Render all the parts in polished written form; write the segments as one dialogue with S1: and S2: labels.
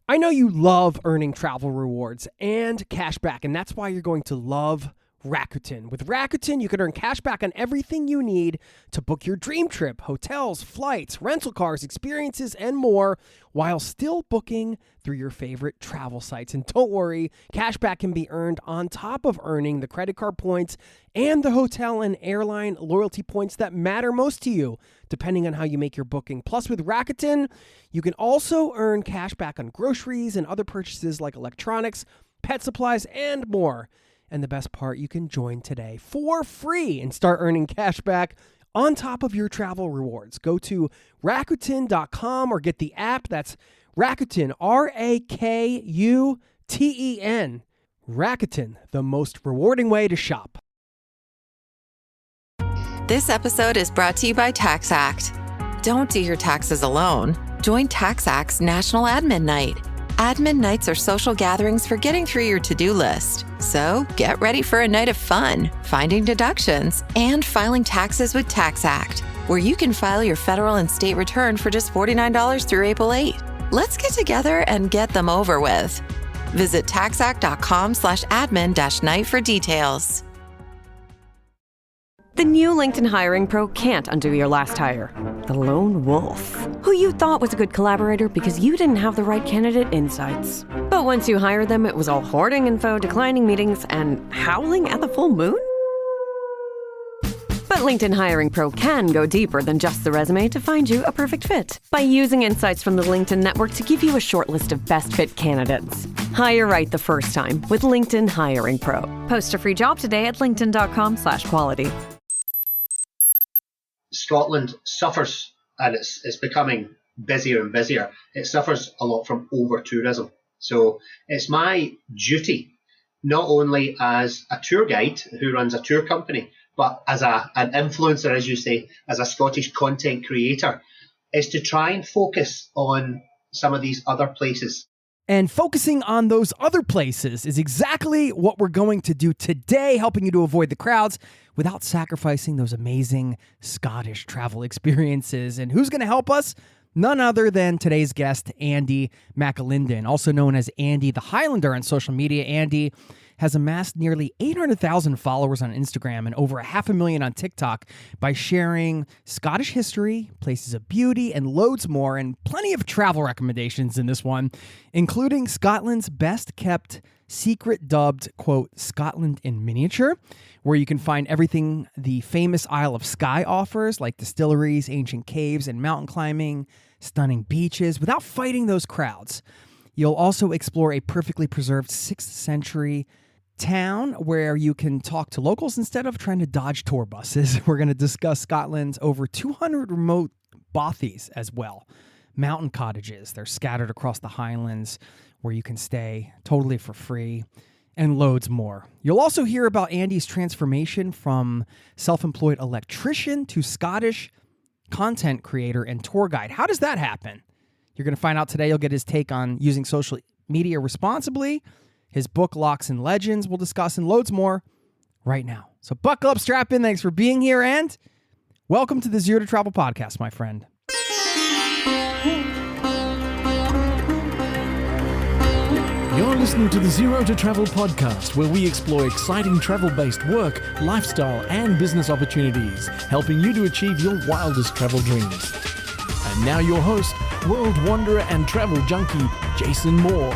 S1: I know you love earning travel rewards and cash back, and that's why you're going to love Rakuten. With Rakuten, you can earn cash back on everything you need to book your dream trip, hotels, flights, rental cars, experiences, and more, while still booking through your favorite travel sites. And don't worry, cash back can be earned on top of earning the credit card points and the hotel and airline loyalty points that matter most to you, depending on how you make your booking. Plus, with Rakuten, you can also earn cash back on groceries and other purchases like electronics, pet supplies, and more. And the best part, you can join today for free and start earning cash back on top of your travel rewards. Go to Rakuten.com or get the app. That's Rakuten, Rakuten. Rakuten, the most rewarding way to shop.
S2: This episode is brought to you by TaxAct. Don't do your taxes alone. Join TaxAct's National Admin Night. Admin nights are social gatherings for getting through your to-do list. So get ready for a night of fun, finding deductions, and filing taxes with TaxAct, where you can file your federal and state return for just $49 through April 8. Let's get together and get them over with. Visit taxact.com/admin-night for details.
S3: The new LinkedIn Hiring Pro can't undo your last hire. The lone wolf, who you thought was a good collaborator because you didn't have the right candidate insights. But once you hired them, it was all hoarding info, declining meetings, and howling at the full moon? But LinkedIn Hiring Pro can go deeper than just the resume to find you a perfect fit. By using insights from the LinkedIn network to give you a short list of best fit candidates. Hire right the first time with LinkedIn Hiring Pro. Post a free job today at linkedin.com/quality.
S4: Scotland suffers, and it's becoming busier and busier. It suffers a lot from over-tourism. So it's my duty, not only as a tour guide who runs a tour company, but as an influencer, as you say, as a Scottish content creator, is to try and focus on some of these other places.
S1: And focusing on those other places is exactly what we're going to do today, helping you to avoid the crowds without sacrificing those amazing Scottish travel experiences. And who's going to help us? None other than today's guest, Andy McAlindon, also known as Andy the Highlander on social media. Andy has amassed nearly 800,000 followers on Instagram and over 500,000 on TikTok by sharing Scottish history, places of beauty, and loads more, and plenty of travel recommendations in this one, including Scotland's best-kept secret dubbed, quote, Scotland in miniature, where you can find everything the famous Isle of Skye offers, like distilleries, ancient caves, and mountain climbing, stunning beaches, without fighting those crowds. You'll also explore a perfectly preserved 6th century town where you can talk to locals instead of trying to dodge tour buses. We're going to discuss Scotland's over 200 remote bothies as well. Mountain cottages, they're scattered across the Highlands where you can stay totally for free, and loads more. You'll also hear about Andy's transformation from self-employed electrician to Scottish content creator and tour guide. How does that happen? You're going to find out today. You'll get his take on using social media responsibly, his book, Locks and Legends, we'll discuss, and loads more right now. So buckle up, strap in. Thanks for being here, and welcome to the Zero to Travel podcast, my friend.
S5: You're listening to the Zero to Travel podcast, where we explore exciting travel-based work, lifestyle, and business opportunities, helping you to achieve your wildest travel dreams. And now your host, world wanderer and travel junkie, Jason Moore.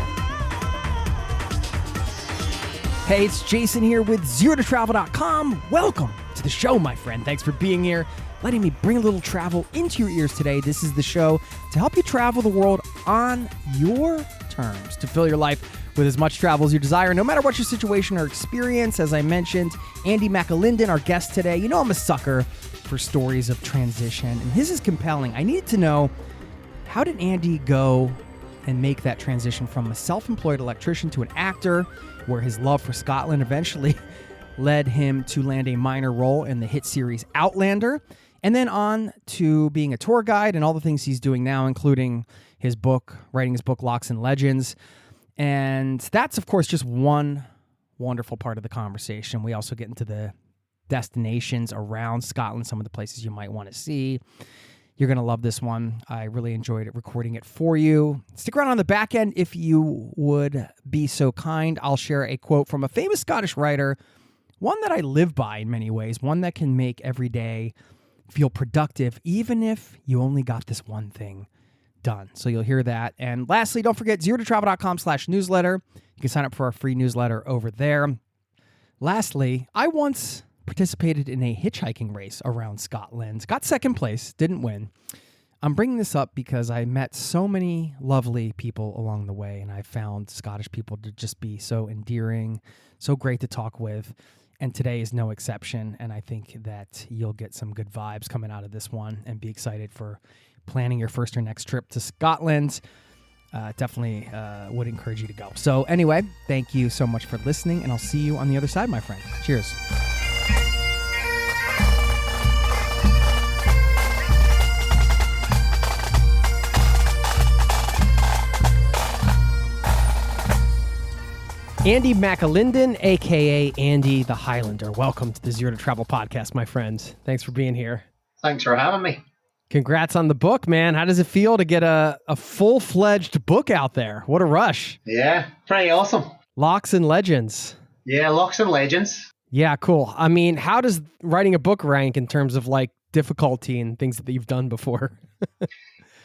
S1: Hey, it's Jason here with ZeroToTravel.com. Welcome to the show, my friend. Thanks for being here, letting me bring a little travel into your ears today. This is the show to help you travel the world on your terms, to fill your life with as much travel as you desire, no matter what your situation or experience. As I mentioned, Andy McAlindon, our guest today. You know I'm a sucker for stories of transition, and his is compelling. I needed to know, how did Andy go and make that transition from a self-employed electrician to an actor, where his love for Scotland eventually led him to land a minor role in the hit series Outlander, and then on to being a tour guide and all the things he's doing now, including his book, writing his book, Locks and Legends. And that's, of course, just one wonderful part of the conversation. We also get into the destinations around Scotland, some of the places you might want to see. You're going to love this one. I really enjoyed recording it for you. Stick around on the back end if you would be so kind. I'll share a quote from a famous Scottish writer, one that I live by in many ways, one that can make every day feel productive, even if you only got this one thing done. So you'll hear that. And lastly, don't forget zerototravel.com/newsletter. You can sign up for our free newsletter over there. Lastly, I once participated in a hitchhiking race around Scotland. Got second place, didn't win. I'm bringing this up because I met so many lovely people along the way, and I found Scottish people to just be so endearing, so great to talk with. And today is no exception, and I think that you'll get some good vibes coming out of this one and be excited for planning your first or next trip to Scotland. Definitely would encourage you to go. So anyway, thank you so much for listening, and I'll see you on the other side, my friend. Cheers. Andy McAlindon, a.k.a. Andy the Highlander. Welcome to the Zero to Travel podcast, my friend. Thanks for being here.
S4: Thanks for having me.
S1: Congrats on the book, man. How does it feel to get a full-fledged book out there? What a rush.
S4: Yeah, pretty awesome.
S1: Locks and Legends.
S4: Yeah, Locks and Legends.
S1: Yeah, cool. I mean, how does writing a book rank in terms of like difficulty and things that you've done before?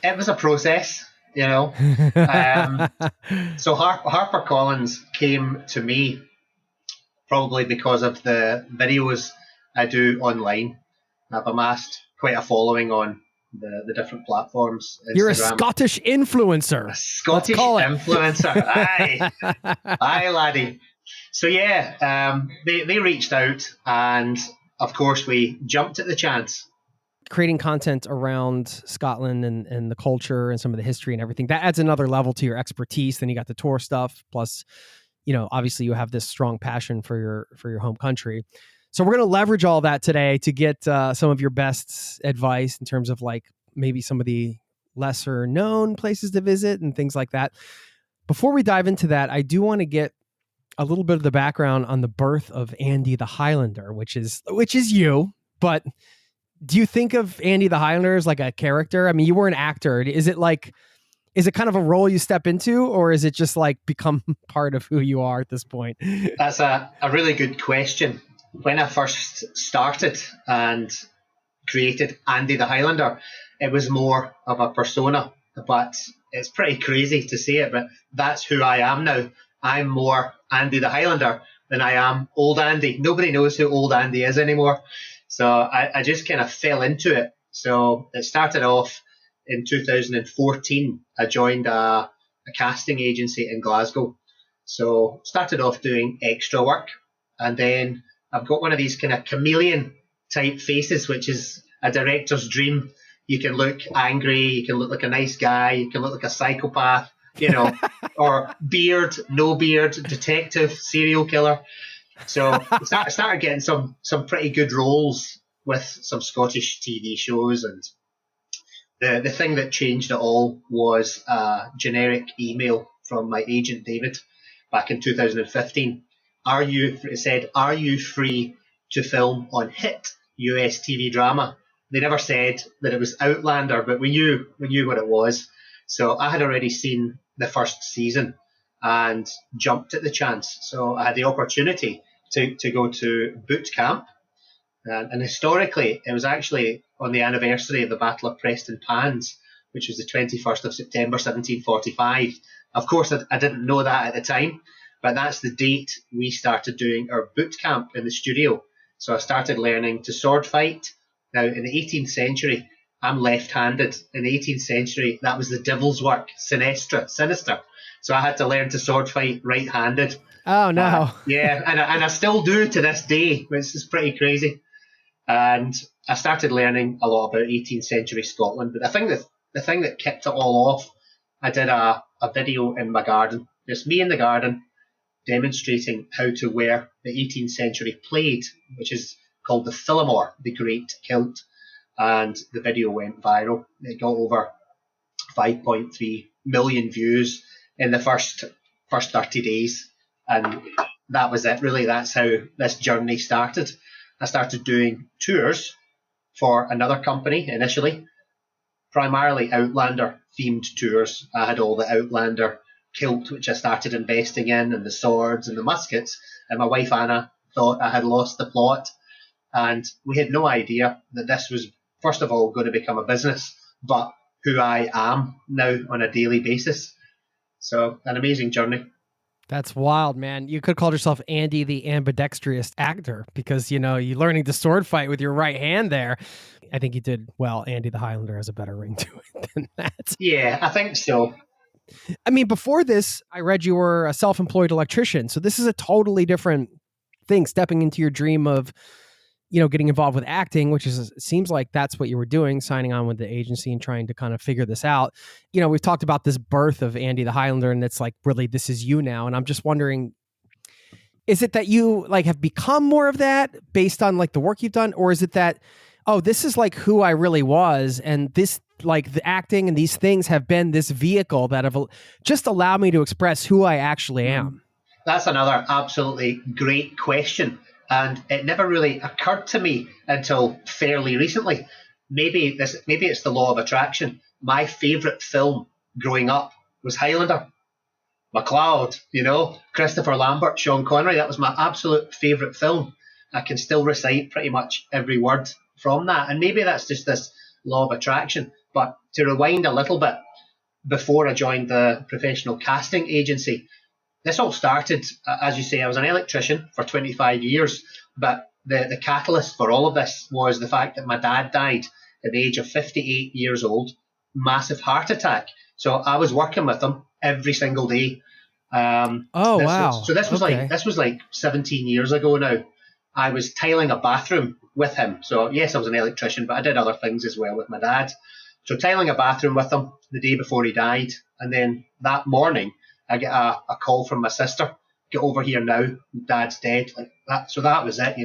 S4: It was a process. So HarperCollins came to me probably because of the videos I do online. I've amassed quite a following on the different platforms. Instagram.
S1: You're a Scottish influencer.
S4: A Scottish influencer. Aye. Aye, laddie. So they reached out, and of course we jumped at the chance.
S1: Creating content around Scotland and the culture and some of the history and everything, that adds another level to your expertise. Then you got the tour stuff. Plus, obviously you have this strong passion for your home country. So we're going to leverage all that today to get some of your best advice in terms of like maybe some of the lesser known places to visit and things like that. Before we dive into that, I do want to get a little bit of the background on the birth of Andy the Highlander, which is you, but do you think of Andy the Highlander as like a character? I mean, you were an actor. Is it kind of a role you step into, or is it just like become part of who you are at this point?
S4: That's a really good question. When I first started and created Andy the Highlander, it was more of a persona, but it's pretty crazy to say it, but that's who I am now. I'm more Andy the Highlander than I am Old Andy. Nobody knows who Old Andy is anymore. So I just kind of fell into it. So it started off in 2014. I joined a casting agency in Glasgow. So started off doing extra work. And then I've got one of these kind of chameleon type faces, which is a director's dream. You can look angry. You can look like a nice guy. You can look like a psychopath, or beard, no beard, detective, serial killer. So I started getting some pretty good roles with some Scottish TV shows, and the thing that changed it all was a generic email from my agent David back in 2015. It said, "Are you free to film on hit US TV drama?" They never said that it was Outlander, but we knew what it was. So I had already seen the first season and jumped at the chance. So I had the opportunity to go to boot camp. And historically, it was actually on the anniversary of the Battle of Preston Pans, which was the 21st of September, 1745. Of course, I didn't know that at the time, but that's the date we started doing our boot camp in the studio. So I started learning to sword fight. Now, in the 18th century, I'm left-handed. In the 18th century, that was the devil's work, sinister. So I had to learn to sword fight right-handed.
S1: Oh, no.
S4: And I still do to this day, which is pretty crazy. And I started learning a lot about 18th century Scotland. But the thing that kicked it all off, I did a video in my garden, just me in the garden, demonstrating how to wear the 18th century plaid, which is called the Phillimore, the Great Kilt. And the video went viral. It got over 5.3 million views in the first 30 days. And that was it, really. That's how this journey started. I started doing tours for another company initially. primarily Outlander themed tours. I had all the Outlander kilt, which I started investing in, and the swords and the muskets. And my wife Anna thought I had lost the plot. And we had no idea that this was, first of all, going to become a business, but who I am now on a daily basis. So an amazing journey.
S1: That's wild, man. You could have called yourself Andy the ambidextrous actor because, you're learning to sword fight with your right hand there. I think you did well. Andy the Highlander has a better ring to it than that.
S4: Yeah, I think so.
S1: I mean, before this, I read you were a self-employed electrician. So this is a totally different thing, stepping into your dream of, getting involved with acting, which seems like that's what you were doing, signing on with the agency and trying to kind of figure this out. We've talked about this birth of Andy the Highlander, and it's like, really, this is you now. And I'm just wondering, is it that you have become more of that based on the work you've done? Or is it that, oh, this is who I really was, and this the acting and these things have been this vehicle that have just allowed me to express who I actually am?
S4: That's another absolutely great question. And it never really occurred to me until fairly recently. Maybe it's the law of attraction. My favourite film growing up was Highlander. McLeod, Christopher Lambert, Sean Connery. That was my absolute favourite film. I can still recite pretty much every word from that. And maybe that's just this law of attraction. But to rewind a little bit, before I joined the professional casting agency, this all started, as you say, I was an electrician for 25 years, but the catalyst for all of this was the fact that my dad died at the age of 58 years old, massive heart attack. So I was working with him every single day.
S1: Wow.
S4: This was like 17 years ago now. I was tiling a bathroom with him. So yes, I was an electrician, but I did other things as well with my dad. So tiling a bathroom with him the day before he died. And then that morning, I get a call from my sister, get over here now, Dad's dead. Like that. So that was it,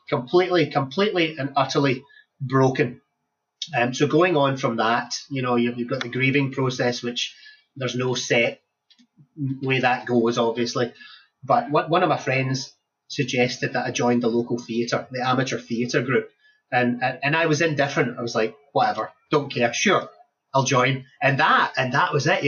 S4: completely and utterly broken. So going on from that, you've got the grieving process, which there's no set way that goes, obviously. But one of my friends suggested that I joined the local theatre, the amateur theatre group. And I was indifferent. I was like, whatever, don't care, sure, I'll join. And that was it,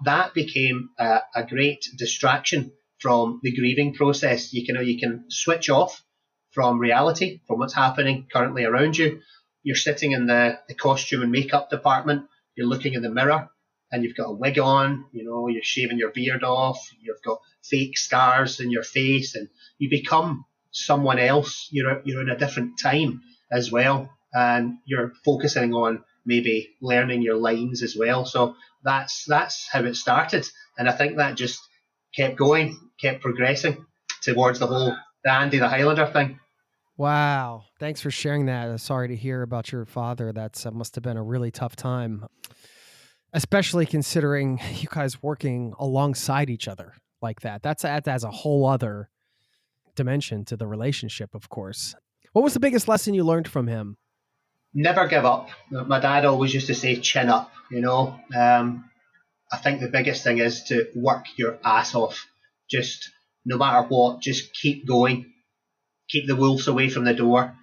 S4: That became a great distraction from the grieving process. You can switch off from reality, from what's happening currently around you. You're sitting in the costume and makeup department. You're looking in the mirror, and you've got a wig on. You're shaving your beard off. You've got fake scars in your face, and you become someone else. You're in a different time as well, and you're focusing on maybe learning your lines as well. So that's how it started, and I think that just kept going, kept progressing towards the Andy the Highlander thing.
S1: Wow, thanks for sharing that. Sorry to hear about your father. That must have been a really tough time, especially considering you guys working alongside each other like that. That adds a whole other dimension to the relationship, of course. What was the biggest lesson you learned from him?
S4: Never give up. My dad always used to say, chin up, I think the biggest thing is to work your ass off. Just no matter what, just keep going. Keep the wolves away from the door.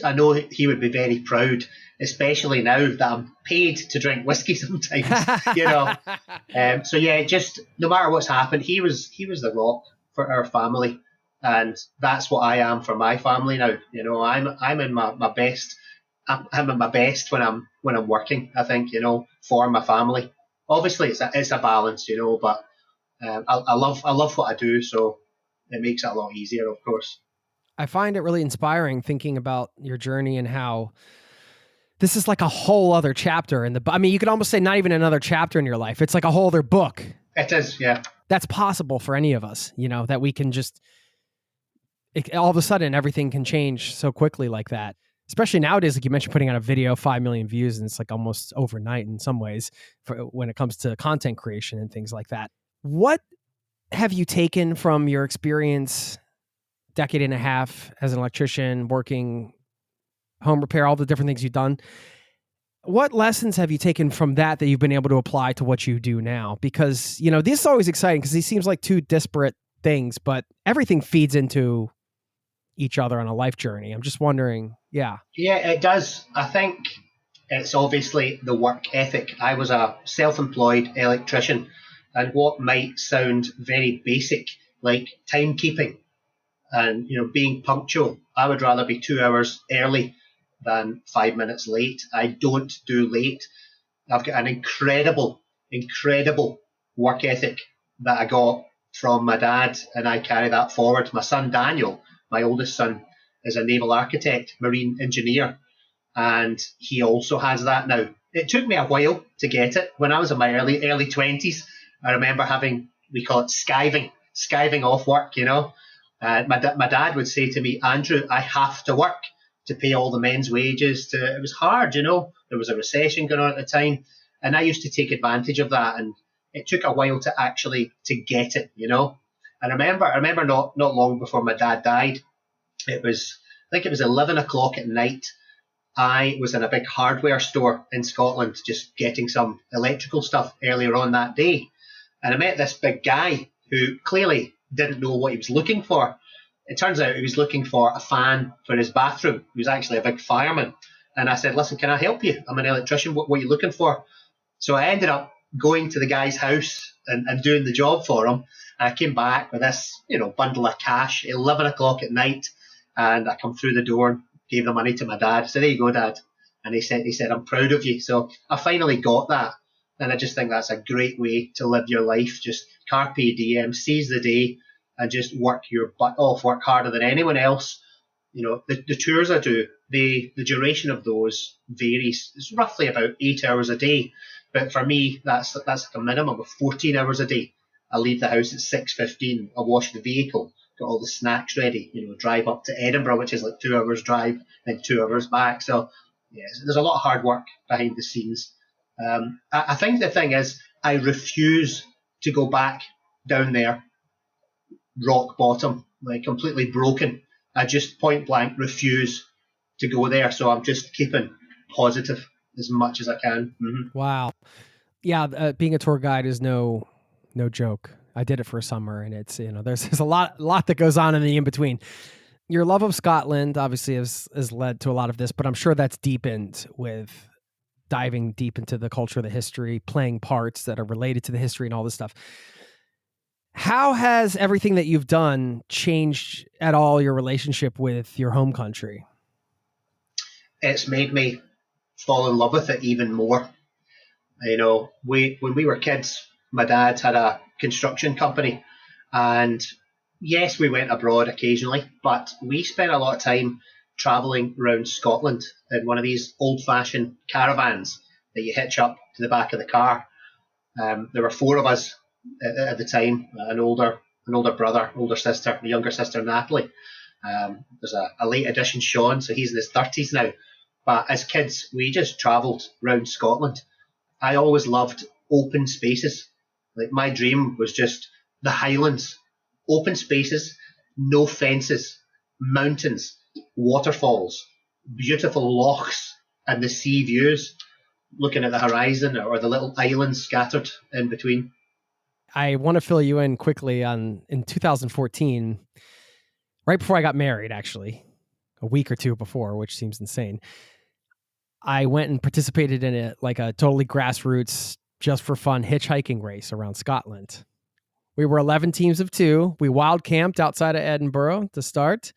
S4: I know he would be very proud, especially now that I'm paid to drink whiskey sometimes, So yeah, just no matter what's happened, he was the rock for our family. And that's what I am for my family now. I'm in my best. I'm at my best when I'm working. I think for my family. Obviously, it's a balance, But I love what I do, so it makes it a lot easier, of course.
S1: I find it really inspiring thinking about your journey and how this is like a whole other chapter you could almost say not even another chapter in your life. It's like a whole other book.
S4: It is, yeah.
S1: That's possible for any of us, that we can just all of a sudden everything can change so quickly like that. Especially nowadays, like you mentioned, putting out a video, 5 million views, and it's like almost overnight in some ways when it comes to content creation and things like that. What have you taken from your experience, decade and a half as an electrician, working home repair, all the different things you've done? What lessons have you taken from that you've been able to apply to what you do now? Because, this is always exciting because these seems like two disparate things, but everything feeds into each other on a life journey. I'm just wondering, yeah.
S4: Yeah, it does. I think It's obviously the work ethic. I was a self-employed electrician, and what might sound very basic, like timekeeping and being punctual, I would rather be 2 hours early than 5 minutes late. I don't do late. I've got an incredible work ethic that I got from my dad, and I carry that forward. My son Daniel, my oldest son, is a naval architect, marine engineer, and he also has that now. It took me a while to get it. When I was in my early 20s, I remember having, we call it skiving off work, My dad would say to me, Andrew, I have to work to pay all the men's wages. It was hard, There was a recession going on at the time, and I used to take advantage of that. And it took a while to get it, I remember not long before my dad died. I think it was 11 o'clock at night. I was in a big hardware store in Scotland, just getting some electrical stuff earlier on that day, and I met this big guy who clearly didn't know what he was looking for. It turns out he was looking for a fan for his bathroom. He was actually a big fireman. And I said, listen, can I help you? I'm an electrician. What are you looking for? So I ended up going to the guy's house and doing the job for him. And I came back with this, bundle of cash, 11 o'clock at night. And I come through the door and gave the money to my dad. I said, there you go, Dad. And he said, I'm proud of you. So I finally got that. And I just think that's a great way to live your life. Just carpe diem, seize the day, and just work your butt off, work harder than anyone else. The tours I do, the duration of those varies. It's roughly about 8 hours a day. But for me, that's like a minimum of 14 hours a day. I leave the house at 6:15. I wash the vehicle, got all the snacks ready, drive up to Edinburgh, which is like 2 hours drive, then 2 hours back. So, yes, there's a lot of hard work behind the scenes. I think the thing is, I refuse to go back down there, rock bottom, like completely broken. I just point blank refuse to go there. So I'm just keeping positive as much as I can. Mm-hmm.
S1: Wow. Yeah, being a tour guide is no joke. I did it for a summer, and it's there's a lot that goes on in the in between. Your love of Scotland obviously has led to a lot of this, but I'm sure that's deepened with diving deep into the culture, the history, playing parts that are related to the history and all this stuff. How has everything that you've done changed at all your relationship with your home country?
S4: It's made me fall in love with it even more. When we were kids, my dad had a construction company, and yes, we went abroad occasionally, but we spent a lot of time traveling around Scotland in one of these old-fashioned caravans that you hitch up to the back of the car. There were four of us at the time: an older brother, older sister, a younger sister, Natalie. There's a late addition, Sean, so he's in his 30s now. But as kids, we just travelled around Scotland. I always loved open spaces. Like, my dream was just the Highlands, open spaces, no fences, mountains, waterfalls, beautiful lochs, and the sea views, looking at the horizon or the little islands scattered in between.
S1: I want to fill you in quickly in 2014, right before I got married, actually, a week or two before, which seems insane. I went and participated in a totally grassroots, just for fun hitchhiking race around Scotland. We were 11 teams of 2. We wild camped outside of Edinburgh to start.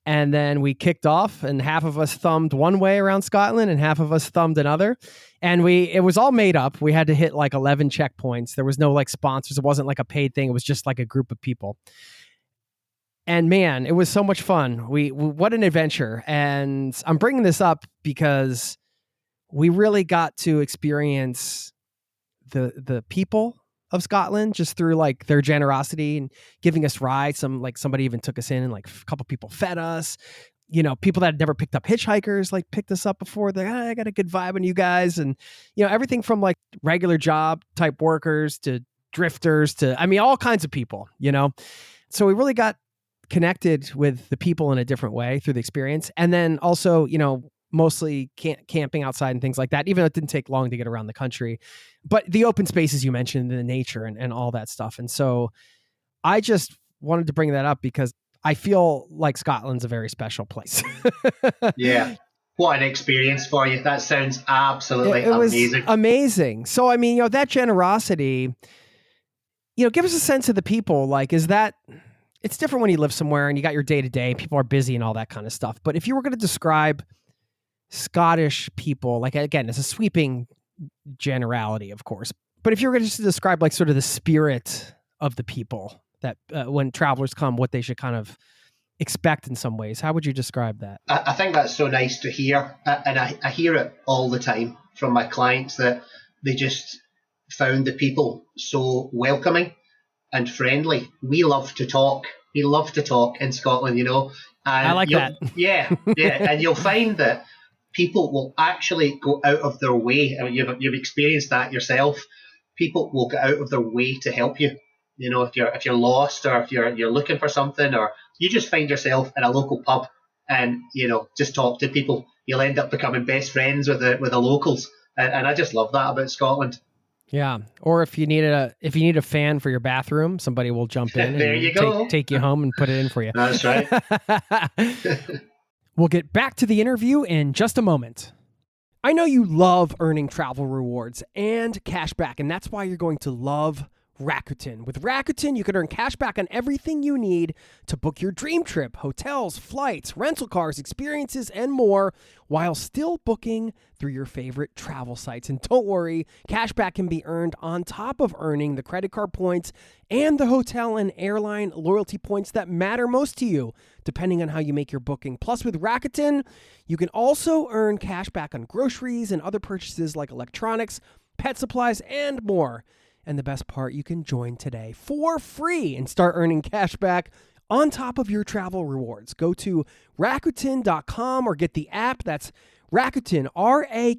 S1: And then we kicked off, and half of us thumbed one way around Scotland and half of us thumbed another. And it was all made up. We had to hit 11 checkpoints. There was no sponsors. It wasn't a paid thing. It was just a group of people. And man, it was so much fun. What an adventure. And I'm bringing this up because we really got to experience the people of Scotland just through their generosity and giving us rides. Somebody even took us in, and a couple people fed us. People that had never picked up hitchhikers picked us up before. I got a good vibe on you guys. And everything from regular job type workers to drifters to all kinds of people. So we really got connected with the people in a different way through the experience. And then also, mostly camping outside and things like that, even though it didn't take long to get around the country. But the open spaces you mentioned, the nature and all that stuff. And so I just wanted to bring that up because I feel like Scotland's a very special place.
S4: Yeah. What an experience for you. That sounds absolutely
S1: It was
S4: amazing.
S1: amazing. So, I mean, that generosity, give us a sense of the people. Like, is that, it's different when you live somewhere and you got your day to day, people are busy and all that kind of stuff. But if you were going to describe Scottish people, like, again, it's a sweeping generality, of course. But if you were going to describe like sort of the spirit of the people that when travelers come, what they should kind of expect in some ways, how would you describe that?
S4: I think that's so nice to hear. And I hear it all the time from my clients that they just found the people so welcoming and friendly. We love to talk. We love to talk in Scotland, And
S1: I like that.
S4: Yeah. And you'll find that people will actually go out of their way. I mean, you've experienced that yourself. People will go out of their way to help you. If you're lost, or if you're looking for something, or you just find yourself in a local pub and just talk to people, you'll end up becoming best friends with the locals. And I just love that about Scotland.
S1: Yeah. Or if you need a fan for your bathroom, somebody will jump in
S4: There
S1: and
S4: you go.
S1: take you home and put it in for you.
S4: That's right.
S1: We'll get back to the interview in just a moment. I know you love earning travel rewards and cash back, and that's why you're going to love Rakuten. With Rakuten, you can earn cash back on everything you need to book your dream trip, hotels, flights, rental cars, experiences, and more, while still booking through your favorite travel sites. And don't worry, cash back can be earned on top of earning the credit card points and the hotel and airline loyalty points that matter most to you, depending on how you make your booking. Plus, with Rakuten, you can also earn cash back on groceries and other purchases like electronics, pet supplies, and more. And the best part, you can join today for free and start earning cash back on top of your travel rewards. Go to Rakuten.com or get the app. That's Rakuten, Rakuten.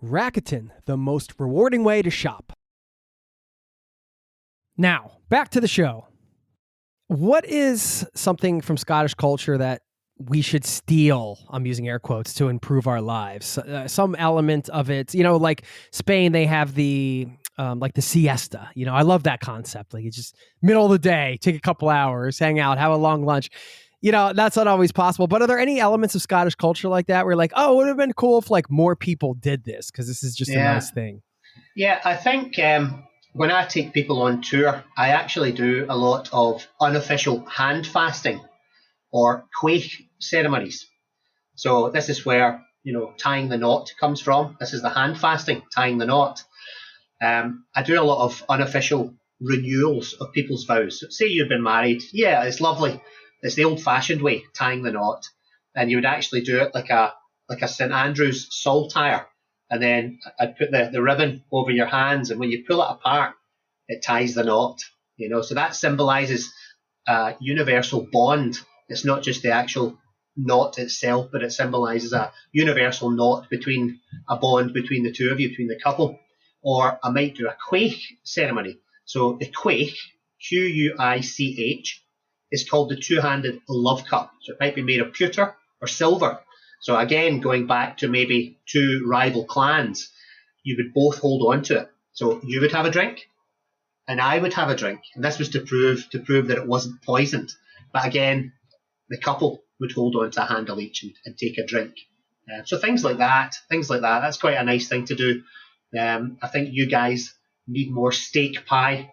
S1: Rakuten, the most rewarding way to shop. Now, back to the show. What is something from Scottish culture that we should steal, I'm using air quotes, to improve our lives? Some element of it, like Spain, they have the siesta. I love that concept. Like, it's just middle of the day, take a couple hours, hang out, have a long lunch. That's not always possible. But are there any elements of Scottish culture like that where like, oh, it would have been cool if like more people did this because this is just a nice thing?
S4: Yeah, I think when I take people on tour, I actually do a lot of unofficial hand fasting or quaich ceremonies. So this is where, tying the knot comes from. This is the hand fasting, tying the knot. I do a lot of unofficial renewals of people's vows. Say you've been married. Yeah, it's lovely. It's the old-fashioned way, tying the knot. And you would actually do it like a St. Andrew's saltire. And then I'd put the ribbon over your hands. And when you pull it apart, it ties the knot. So that symbolizes a universal bond. It's not just the actual knot itself, but it symbolizes a universal knot between a bond between the two of you, between the couple. Or I might do a quaich ceremony. So the quaich, Queich, is called the two-handed love cup. So it might be made of pewter or silver. So again, going back to maybe two rival clans, you would both hold on to it. So you would have a drink, and I would have a drink. And this was to prove that it wasn't poisoned. But again, the couple would hold on to a handle each and take a drink. So things like that. That's quite a nice thing to do. I think you guys need more steak pie.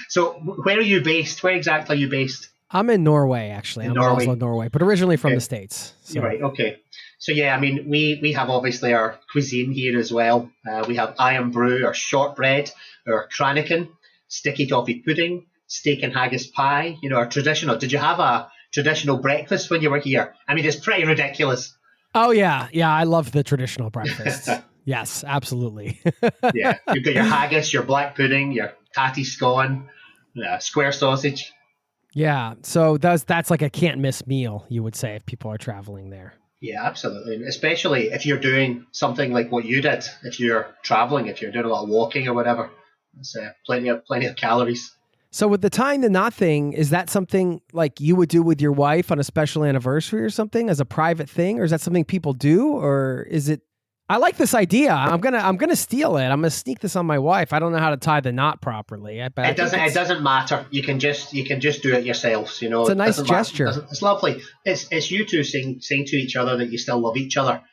S4: So where are you based? Where exactly are you based?
S1: I'm in Norway, actually. I'm in Oslo, Norway, but originally from the States. So.
S4: Right, okay. So yeah, I mean, we have obviously our cuisine here as well. We have iron brew, or shortbread, or cranikin, sticky toffee pudding, steak and haggis pie, our traditional. Did you have a traditional breakfast when you were here? I mean, it's pretty ridiculous.
S1: Oh, yeah. Yeah, I love the traditional breakfast. Yes, absolutely.
S4: Yeah, you've got your haggis, your black pudding, your tatty scone, square sausage.
S1: Yeah, so that's like a can't miss meal, you would say, if people are traveling there.
S4: Yeah, absolutely. And especially if you're doing something like what you did, if you're traveling, if you're doing a lot of walking or whatever, it's plenty of calories.
S1: So with the tying the knot thing, is that something like you would do with your wife on a special anniversary or something as a private thing? Or is that something people do? Or is it, I like this idea. I'm gonna steal it. I'm gonna sneak this on my wife. I don't know how to tie the knot properly.
S4: It doesn't matter. You can just do it yourselves. You know,
S1: It's a nice
S4: Doesn't matter.
S1: gesture.
S4: It's lovely. It's you two saying to each other that you still love each other.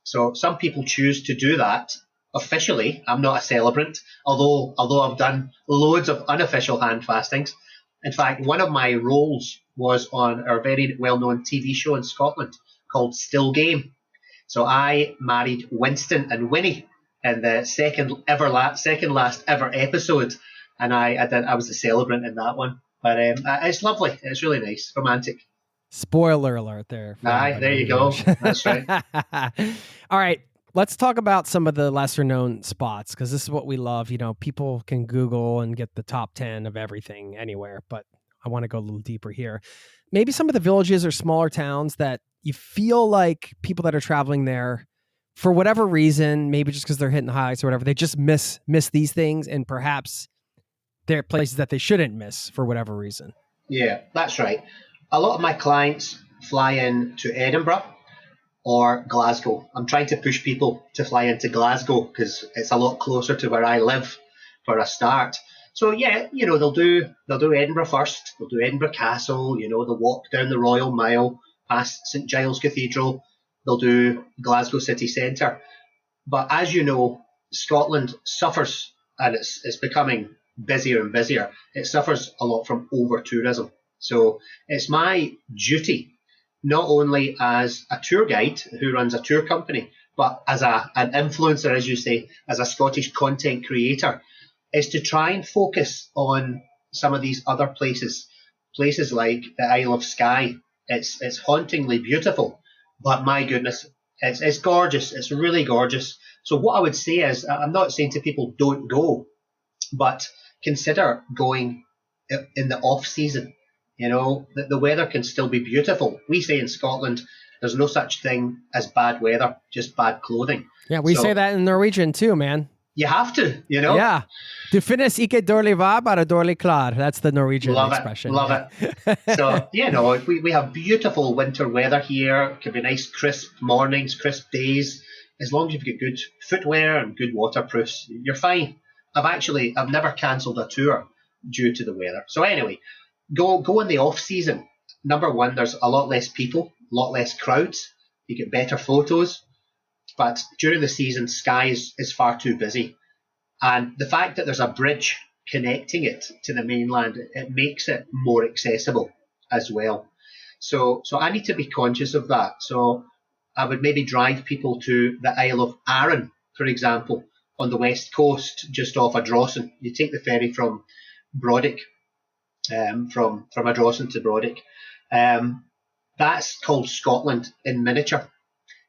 S4: So some people choose to do that officially. I'm not a celebrant, although I've done loads of unofficial hand fastings. In fact, one of my roles was on our very well-known TV show in Scotland called Still Game. So I married Winston and Winnie in the second last ever episode, and I was the celebrant in that one. But it's lovely. It's really nice, romantic.
S1: Spoiler alert there.
S4: Aye, there you go. That's right.
S1: All right. Let's talk about some of the lesser known spots, because this is what we love. You know, people can Google and get the top 10 of everything anywhere, but I want to go a little deeper here. Maybe some of the villages or smaller towns that you feel like people that are traveling there, for whatever reason, maybe just because they're hitting highs or whatever, they just miss these things, and perhaps they're places that they shouldn't miss for whatever reason.
S4: Yeah, that's right. A lot of my clients fly in to Edinburgh or Glasgow. I'm trying to push people to fly into Glasgow because it's a lot closer to where I live for a start. So yeah, you know, they'll do Edinburgh first. They'll do Edinburgh Castle. You know, they'll walk down the Royal Mile past St Giles Cathedral. They'll do Glasgow city centre. But as you know, Scotland suffers, and it's becoming busier and busier. It suffers a lot from over tourism. So it's my duty, not only as a tour guide who runs a tour company, but as an influencer, as you say, as a Scottish content creator, is to try and focus on some of these other places like the Isle of Skye. It's hauntingly beautiful, but my goodness, it's gorgeous. It's really gorgeous. So what I would say is, I'm not saying to people don't go, but consider going in the off season. You know, the weather can still be beautiful. We say in Scotland, there's no such thing as bad weather, just bad clothing.
S1: Yeah, we say that in Norwegian too, man.
S4: You have to, you know?
S1: Yeah. Du finnes ikke dårlig vær, bare dårlig klar. That's the Norwegian expression.
S4: Love it. So, you know, we have beautiful winter weather here. It can be nice, crisp mornings, crisp days. As long as you've got good footwear and good waterproofs, you're fine. I've never cancelled a tour due to the weather. So anyway, go in the off season. Number one, there's a lot less people, a lot less crowds. You get better photos. But during the season, Skye is far too busy. And the fact that there's a bridge connecting it to the mainland, it makes it more accessible as well. So I need to be conscious of that. So I would maybe drive people to the Isle of Arran, for example, on the west coast, just off Ardrossan. You take the ferry from Brodick, from Ardrossan to Brodick. That's called Scotland in miniature.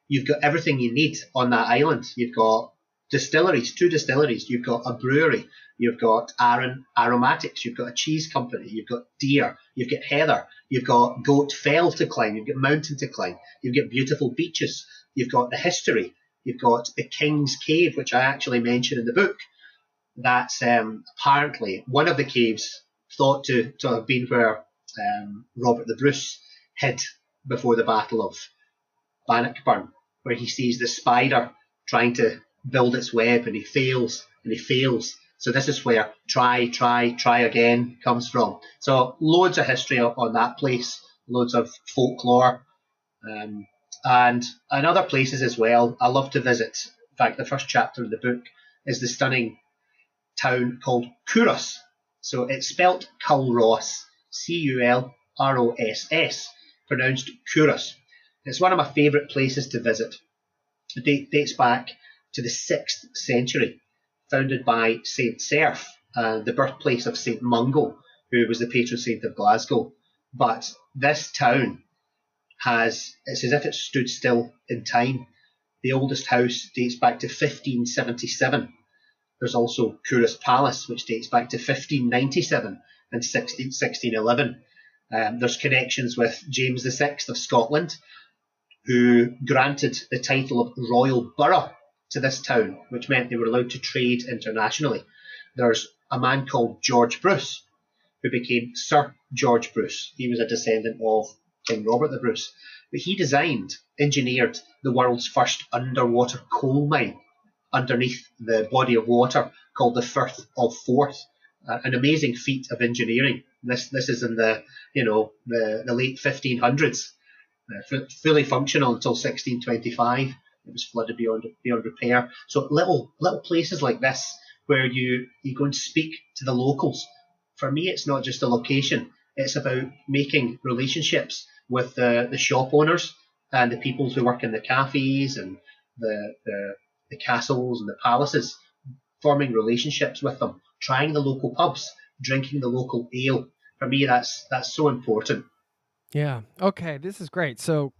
S4: You've got everything you need on that island. You've got distilleries, 2 distilleries. You've got a brewery. You've got Arran Aromatics. You've got a cheese company. You've got deer. You've got heather. You've got Goat Fell to climb. You've got mountain to climb. You've got beautiful beaches. You've got the history. You've got the King's Cave, which I actually mention in the book. That's apparently one of the caves thought to have been where Robert the Bruce hid before the Battle of Bannockburn, where he sees the spider trying to build its web and he fails and he fails. So this is where try again comes from. So loads of history on that place, loads of folklore, and other places as well. I love to visit. In fact, the first chapter of the book is the stunning town called Curos. So it's spelt Culross, Culross, pronounced Curos. It's one of my favourite places to visit. It dates back to the 6th century, founded by Saint Serf, the birthplace of Saint Mungo, who was the patron saint of Glasgow. But this town it's as if it stood still in time. The oldest house dates back to 1577. There's also Curos Palace, which dates back to 1597 and 1611. There's connections with James VI of Scotland, who granted the title of Royal Borough to this town, which meant they were allowed to trade internationally. There's a man called George Bruce, who became Sir George Bruce. He was a descendant of King Robert the Bruce. But he engineered the world's first underwater coal mine underneath the body of water called the Firth of Forth. An amazing feat of engineering. This is in the late 1500s, fully functional until 1625. It was flooded beyond repair. So little places like this where you go and speak to the locals. For me, it's not just a location. It's about making relationships with the shop owners and the people who work in the cafes and the castles and the palaces, forming relationships with them, trying the local pubs, drinking the local ale. For me, that's so important.
S1: Yeah. Okay, this is great. So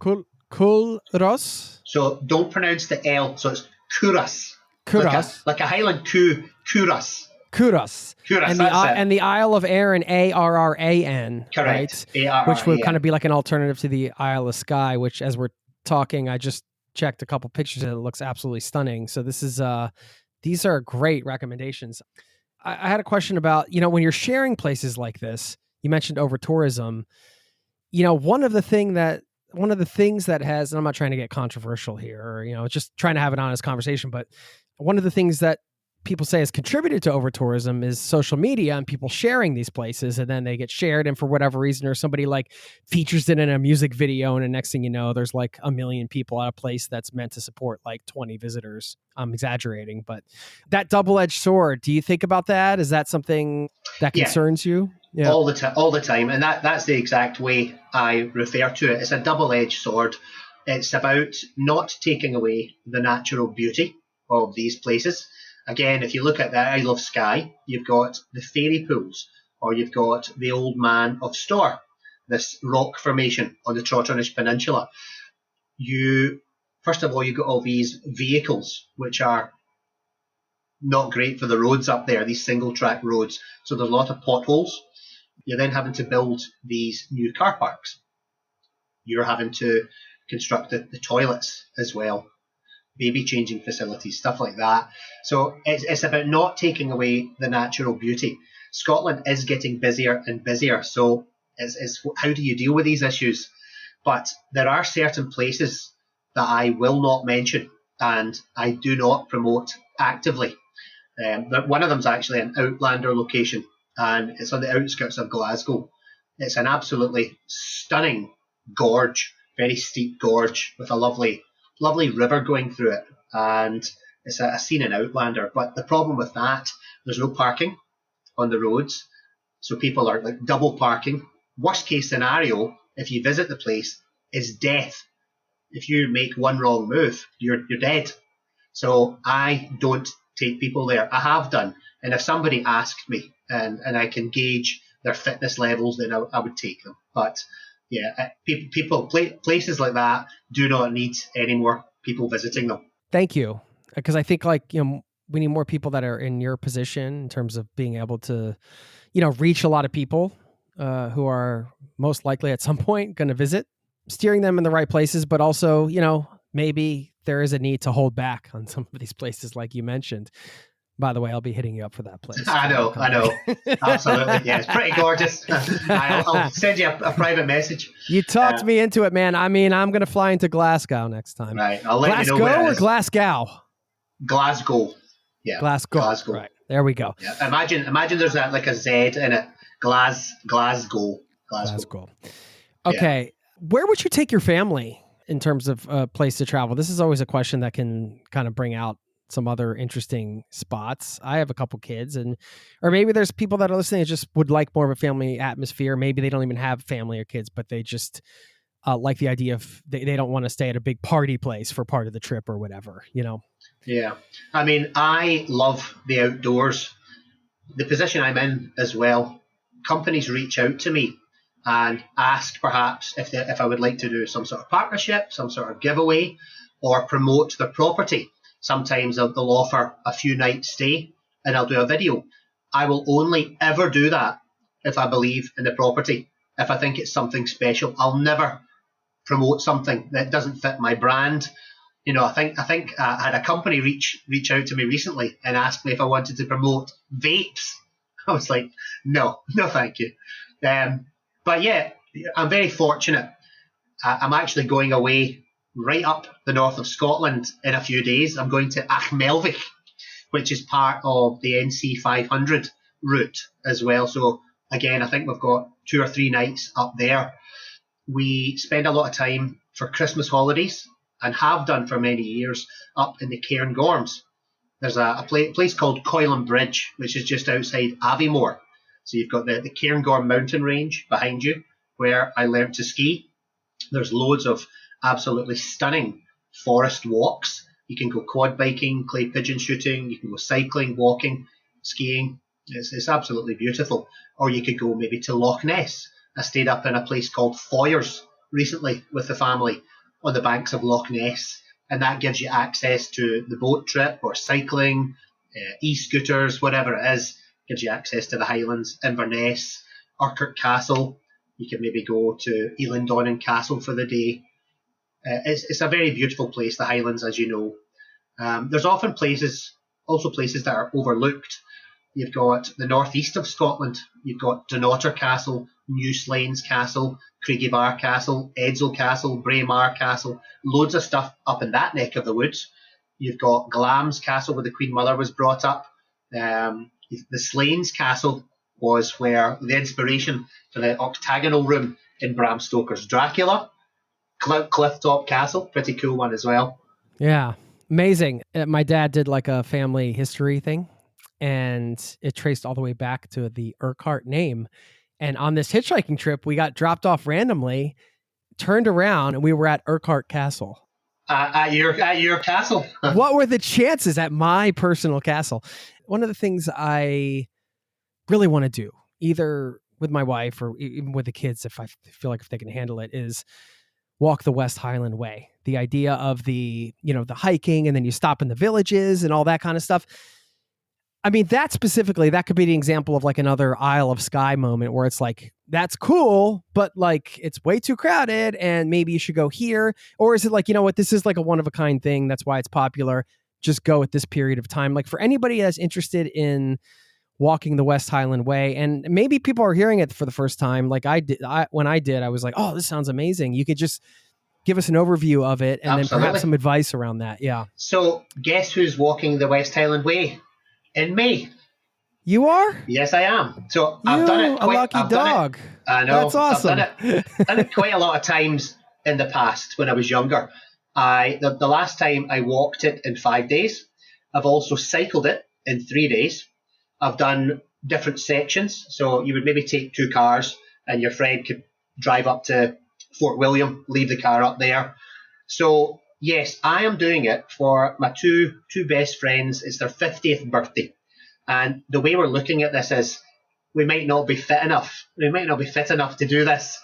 S1: Kulros.
S4: So don't pronounce the L. So it's Kuras.
S1: Kuras.
S4: Like a Highland coup. Kuras.
S1: Kuras.
S4: Kuras.
S1: And the Isle of Arran, Arran.
S4: Correct.
S1: Right?
S4: ARRAN.
S1: Which would kind of be like an alternative to the Isle of Skye, which, as we're talking, I just checked a couple pictures and it looks absolutely stunning. So this is these are great recommendations. I had a question about, when you're sharing places like this, you mentioned over tourism. One of the things that has, and I'm not trying to get controversial here, or just trying to have an honest conversation, but one of the things that people say has contributed to over tourism is social media and people sharing these places, and then they get shared, and for whatever reason, or somebody like features it in a music video, and the next thing you know, there's like 1 million people at a place that's meant to support like 20 visitors. I'm exaggerating, but that double-edged sword, do you think about that? Is that something that concerns you?
S4: Yeah. All the time. And that's the exact way I refer to it. It's a double-edged sword. It's about not taking away the natural beauty of these places. Again, if you look at the Isle of Skye, you've got the fairy pools, or you've got the Old Man of Storr, this rock formation on the Trotternish Peninsula. First of all, you've got all these vehicles, which are not great for the roads up there, these single-track roads. So there's a lot of potholes. You're then having to build these new car parks. You're having to construct the toilets as well, baby changing facilities, stuff like that. So it's about not taking away the natural beauty. Scotland is getting busier and busier, so it's how do you deal with these issues? But there are certain places that I will not mention and I do not promote actively. One of them is actually an Outlander location, and it's on the outskirts of Glasgow. It's an absolutely stunning gorge, very steep gorge with a lovely river going through it, and it's a scene in Outlander. But the problem with that, there's no parking on the roads, so people are like double parking. Worst case scenario, if you visit the place, is death. If you make one wrong move, you're dead. So I don't take people there. I have done, and if somebody asked me and I can gauge their fitness levels, then I would take them. But yeah, places like that do not need any more people visiting them.
S1: Thank you, because I think we need more people that are in your position in terms of being able to, reach a lot of people who are most likely at some point going to visit, steering them in the right places, but also, maybe there is a need to hold back on some of these places like you mentioned. By the way, I'll be hitting you up for that place.
S4: I know. Absolutely. Yeah, it's pretty gorgeous. I'll send you a private message.
S1: You talked me into it, man. I mean, I'm going to fly into Glasgow next time.
S4: Right. I'll let you know where it is.
S1: Glasgow?
S4: Glasgow. Yeah.
S1: Glasgow. Right. There we go.
S4: Yeah. Imagine there's like a Z in it. Glasgow.
S1: Okay. Yeah. Where would you take your family in terms of a place to travel? This is always a question that can kind of bring out some other interesting spots. I have a couple kids, or maybe there's people that are listening that just would like more of a family atmosphere. Maybe they don't even have family or kids, but they just like the idea of they don't want to stay at a big party place for part of the trip or whatever,
S4: Yeah. I mean, I love the outdoors. The position I'm in as well, companies reach out to me and ask perhaps if I would like to do some sort of partnership, some sort of giveaway, or promote their property. Sometimes they'll offer a few nights stay and I'll do a video. I will only ever do that if I believe in the property, if I think it's something special. I'll never promote something that doesn't fit my brand. I think I had a company reach out to me recently and asked me if I wanted to promote vapes. I was like, no, thank you. But yeah, I'm very fortunate. I'm actually going away right up the north of Scotland in a few days. I'm going to Achmelvich, which is part of the NC 500 route as well. So again, I think we've got 2 or 3 nights up there. We spend a lot of time for Christmas holidays and have done for many years up in the Cairngorms. There's a place called Coylin Bridge, which is just outside Aviemore. So you've got the Cairngorm mountain range behind you, where I learnt to ski. There's loads of absolutely stunning forest walks. You can go quad biking, clay pigeon shooting, you can go cycling, walking, skiing. It's absolutely beautiful. Or you could go maybe to Loch Ness. I stayed up in a place called Foyers recently with the family on the banks of Loch Ness, and that gives you access to the boat trip or cycling, e-scooters, whatever it is. Gives you access to the Highlands, Inverness, Urquhart Castle. You can maybe go to Elandonnan Castle for the day. It's a very beautiful place, the Highlands, as you know. There's often places that are overlooked. You've got the northeast of Scotland. You've got Dunnottar Castle, New Slains Castle, Craigiebar Castle, Edsel Castle, Braemar Castle. Loads of stuff up in that neck of the woods. You've got Glamis Castle, where the Queen Mother was brought up. The Slains Castle was where the inspiration for the octagonal room in Bram Stoker's Dracula. Clifftop Castle, pretty cool one as well.
S1: Yeah, amazing. My dad did like a family history thing, and it traced all the way back to the Urquhart name. And on this hitchhiking trip, we got dropped off randomly, turned around, and we were at Urquhart Castle.
S4: At your castle.
S1: What were the chances at my personal castle? One of the things I really want to do, either with my wife or even with the kids, if I feel like if they can handle it, is walk the West Highland Way. The idea of the hiking, and then you stop in the villages and all that kind of stuff. I mean, that could be the example of like another Isle of Skye moment where it's like, that's cool, but like it's way too crowded and maybe you should go here. Or is it like, you know what, this is like a one of a kind thing. That's why it's popular. Just go at this period of time. Like for anybody that's interested in walking the West Highland Way, and maybe people are hearing it for the first time. Like when I did, I was like, oh, this sounds amazing. You could just give us an overview of it and
S4: Absolutely.
S1: then perhaps some advice around that. Yeah.
S4: So guess who's walking the West Highland Way in May?
S1: You are?
S4: Yes, I am. So I've done it.
S1: A lucky dog.
S4: I know.
S1: That's awesome.
S4: I've done it quite a lot of times in the past when I was younger. The last time I walked it in 5 days. I've also cycled it in 3 days. I've done different sections. So you would maybe take 2 cars and your friend could drive up to Fort William, leave the car up there. So yes, I am doing it for my two best friends. It's their 50th birthday. And the way we're looking at this is we might not be fit enough. We might not be fit enough to do this,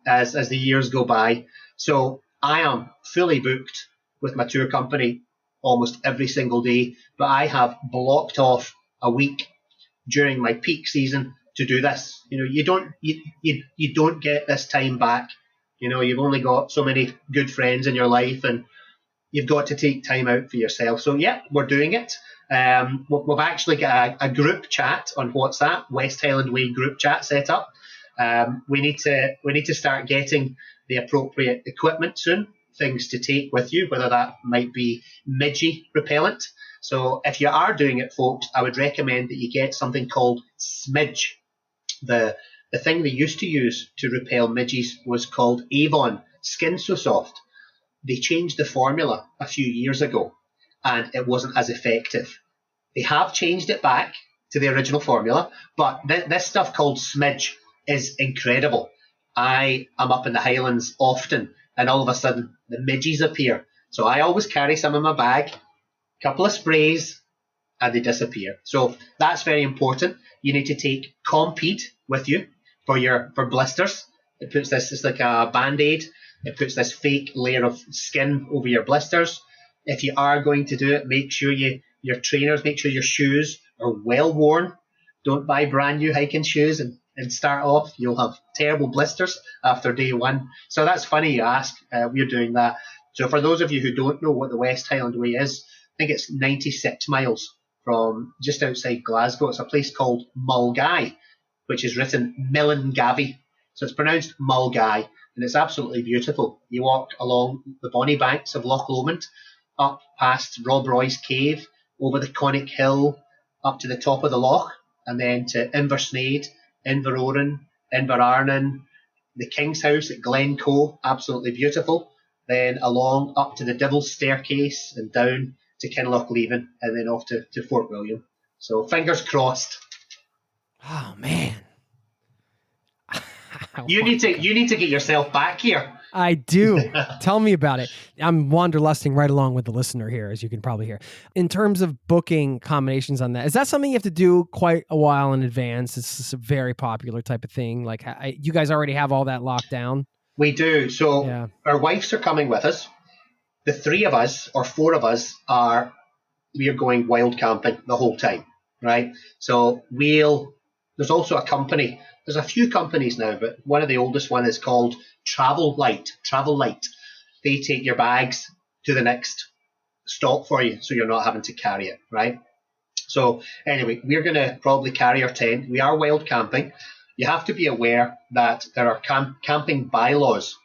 S4: as the years go by. So I am fully booked with my tour company almost every single day, but I have blocked off a week during my peak season to do this. You don't get this time back. You've only got so many good friends in your life, and you've got to take time out for yourself. So yeah, we're doing it. We've actually got a group chat on WhatsApp, West Highland Way group chat set up. We need to start getting the appropriate equipment soon, things to take with you, whether that might be midgie repellent. So if you are doing it, folks, I would recommend that you get something called Smidge. The thing they used to use to repel midges was called Avon Skin So Soft. They changed the formula a few years ago, and it wasn't as effective. They have changed it back to the original formula, but this stuff called Smidge is incredible. I am up in the Highlands often, and all of a sudden the midges appear. So I always carry some in my bag, couple of sprays, and they disappear. So that's very important. You need to take Compeed with you for blisters. It puts this, it's like a Band-Aid. It puts this fake layer of skin over your blisters. If you are going to do it, make sure your trainers, make sure your shoes are well worn. Don't buy brand new hiking shoes and start off. You'll have terrible blisters after day one. So that's funny you ask. We're doing that. So for those of you who don't know what the West Highland Way is, I think it's 96 miles from just outside Glasgow. It's a place called Mulgai, which is written Millengavi. So it's pronounced Mulgai. and it's absolutely beautiful. You walk along the bonny banks of Loch Lomond, up past Rob Roy's Cave, over the Conic Hill, up to the top of the loch, and then to Inversnaid, Inveroran, Inverarnon, the King's House at Glencoe, absolutely beautiful. Then along up to the Devil's Staircase and down to Kinlochleven, and then off to Fort William. So fingers crossed.
S1: Oh man.
S4: You need to get yourself back here.
S1: I do. Tell me about it. I'm wanderlusting right along with the listener here, as you can probably hear. In terms of booking combinations on that, is that something you have to do quite a while in advance? It's a very popular type of thing. Like, you guys already have all that locked down?
S4: We do. So Our wives are coming with us. The three of us, or four of us, we are going wild camping the whole time, right? So there's also a company. There's a few companies now, but one of the oldest one is called Travel Light. They take your bags to the next stop for you, so you're not having to carry it, right? So anyway, we're going to probably carry our tent. We are wild camping. You have to be aware that there are camping bylaws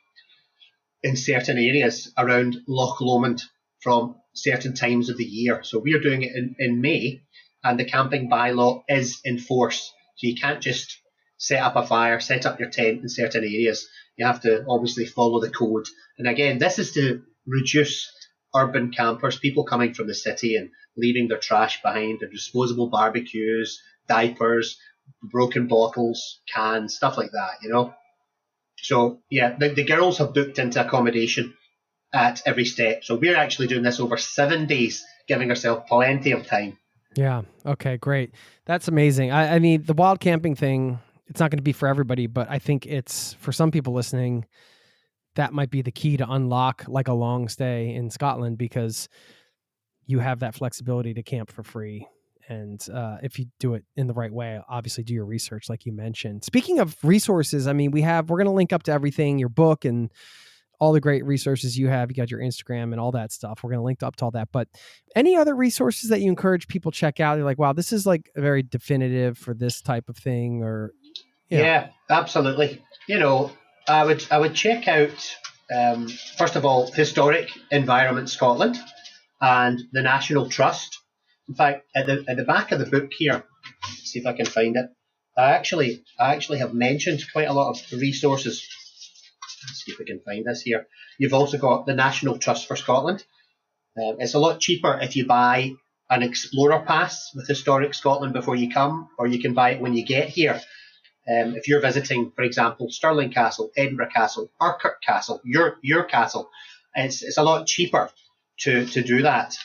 S4: in certain areas around Loch Lomond from certain times of the year. So we're doing it in May, and the camping bylaw is in force. So you can't just set up a fire, set up your tent in certain areas. You have to obviously follow the code. And again, this is to reduce urban campers, people coming from the city and leaving their trash behind, their disposable barbecues, diapers, broken bottles, cans, stuff like that, you know. So yeah, the girls have booked into accommodation at every step. So we're actually doing this over 7 days, giving ourselves plenty of time.
S1: Yeah. Okay, great. That's amazing. I mean, the wild camping thing, it's not going to be for everybody, but I think it's for some people listening, that might be the key to unlock like a long stay in Scotland, because you have that flexibility to camp for free. And if you do it in the right way, obviously do your research, like you mentioned. Speaking of resources, I mean, we're going to link up to everything, your book and all the great resources you have. You got your Instagram and all that stuff. We're going to link up to all that. But any other resources that you encourage people to check out? You're like, wow, this is like very definitive for this type of thing, or
S4: yeah, absolutely. You know, I would check out first of all Historic Environment Scotland and the National Trust. In fact, at the back of the book here, let's see if I can find it. I actually have mentioned quite a lot of resources. Let's see if we can find this here. You've also got the National Trust for Scotland. It's a lot cheaper if you buy an Explorer Pass with Historic Scotland before you come, or you can buy it when you get here. If you're visiting, for example, Stirling Castle, Edinburgh Castle, Urquhart Castle, your castle, it's a lot cheaper to do that.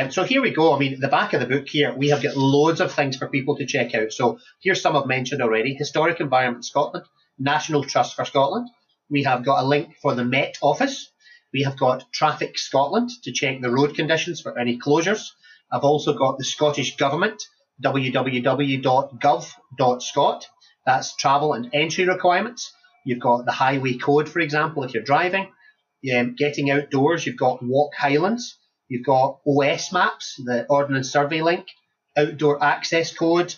S4: So here we go. I mean, the back of the book here, we have got loads of things for people to check out. So here's some I've mentioned already. Historic Environment Scotland, National Trust for Scotland. We have got a link for the Met Office. We have got Traffic Scotland to check the road conditions for any closures. I've also got the Scottish Government, www.gov.scot. That's travel and entry requirements. You've got the Highway Code, for example, if you're driving. Getting outdoors, you've got Walk Highlands. You've got OS Maps, the Ordnance Survey link, Outdoor Access Code.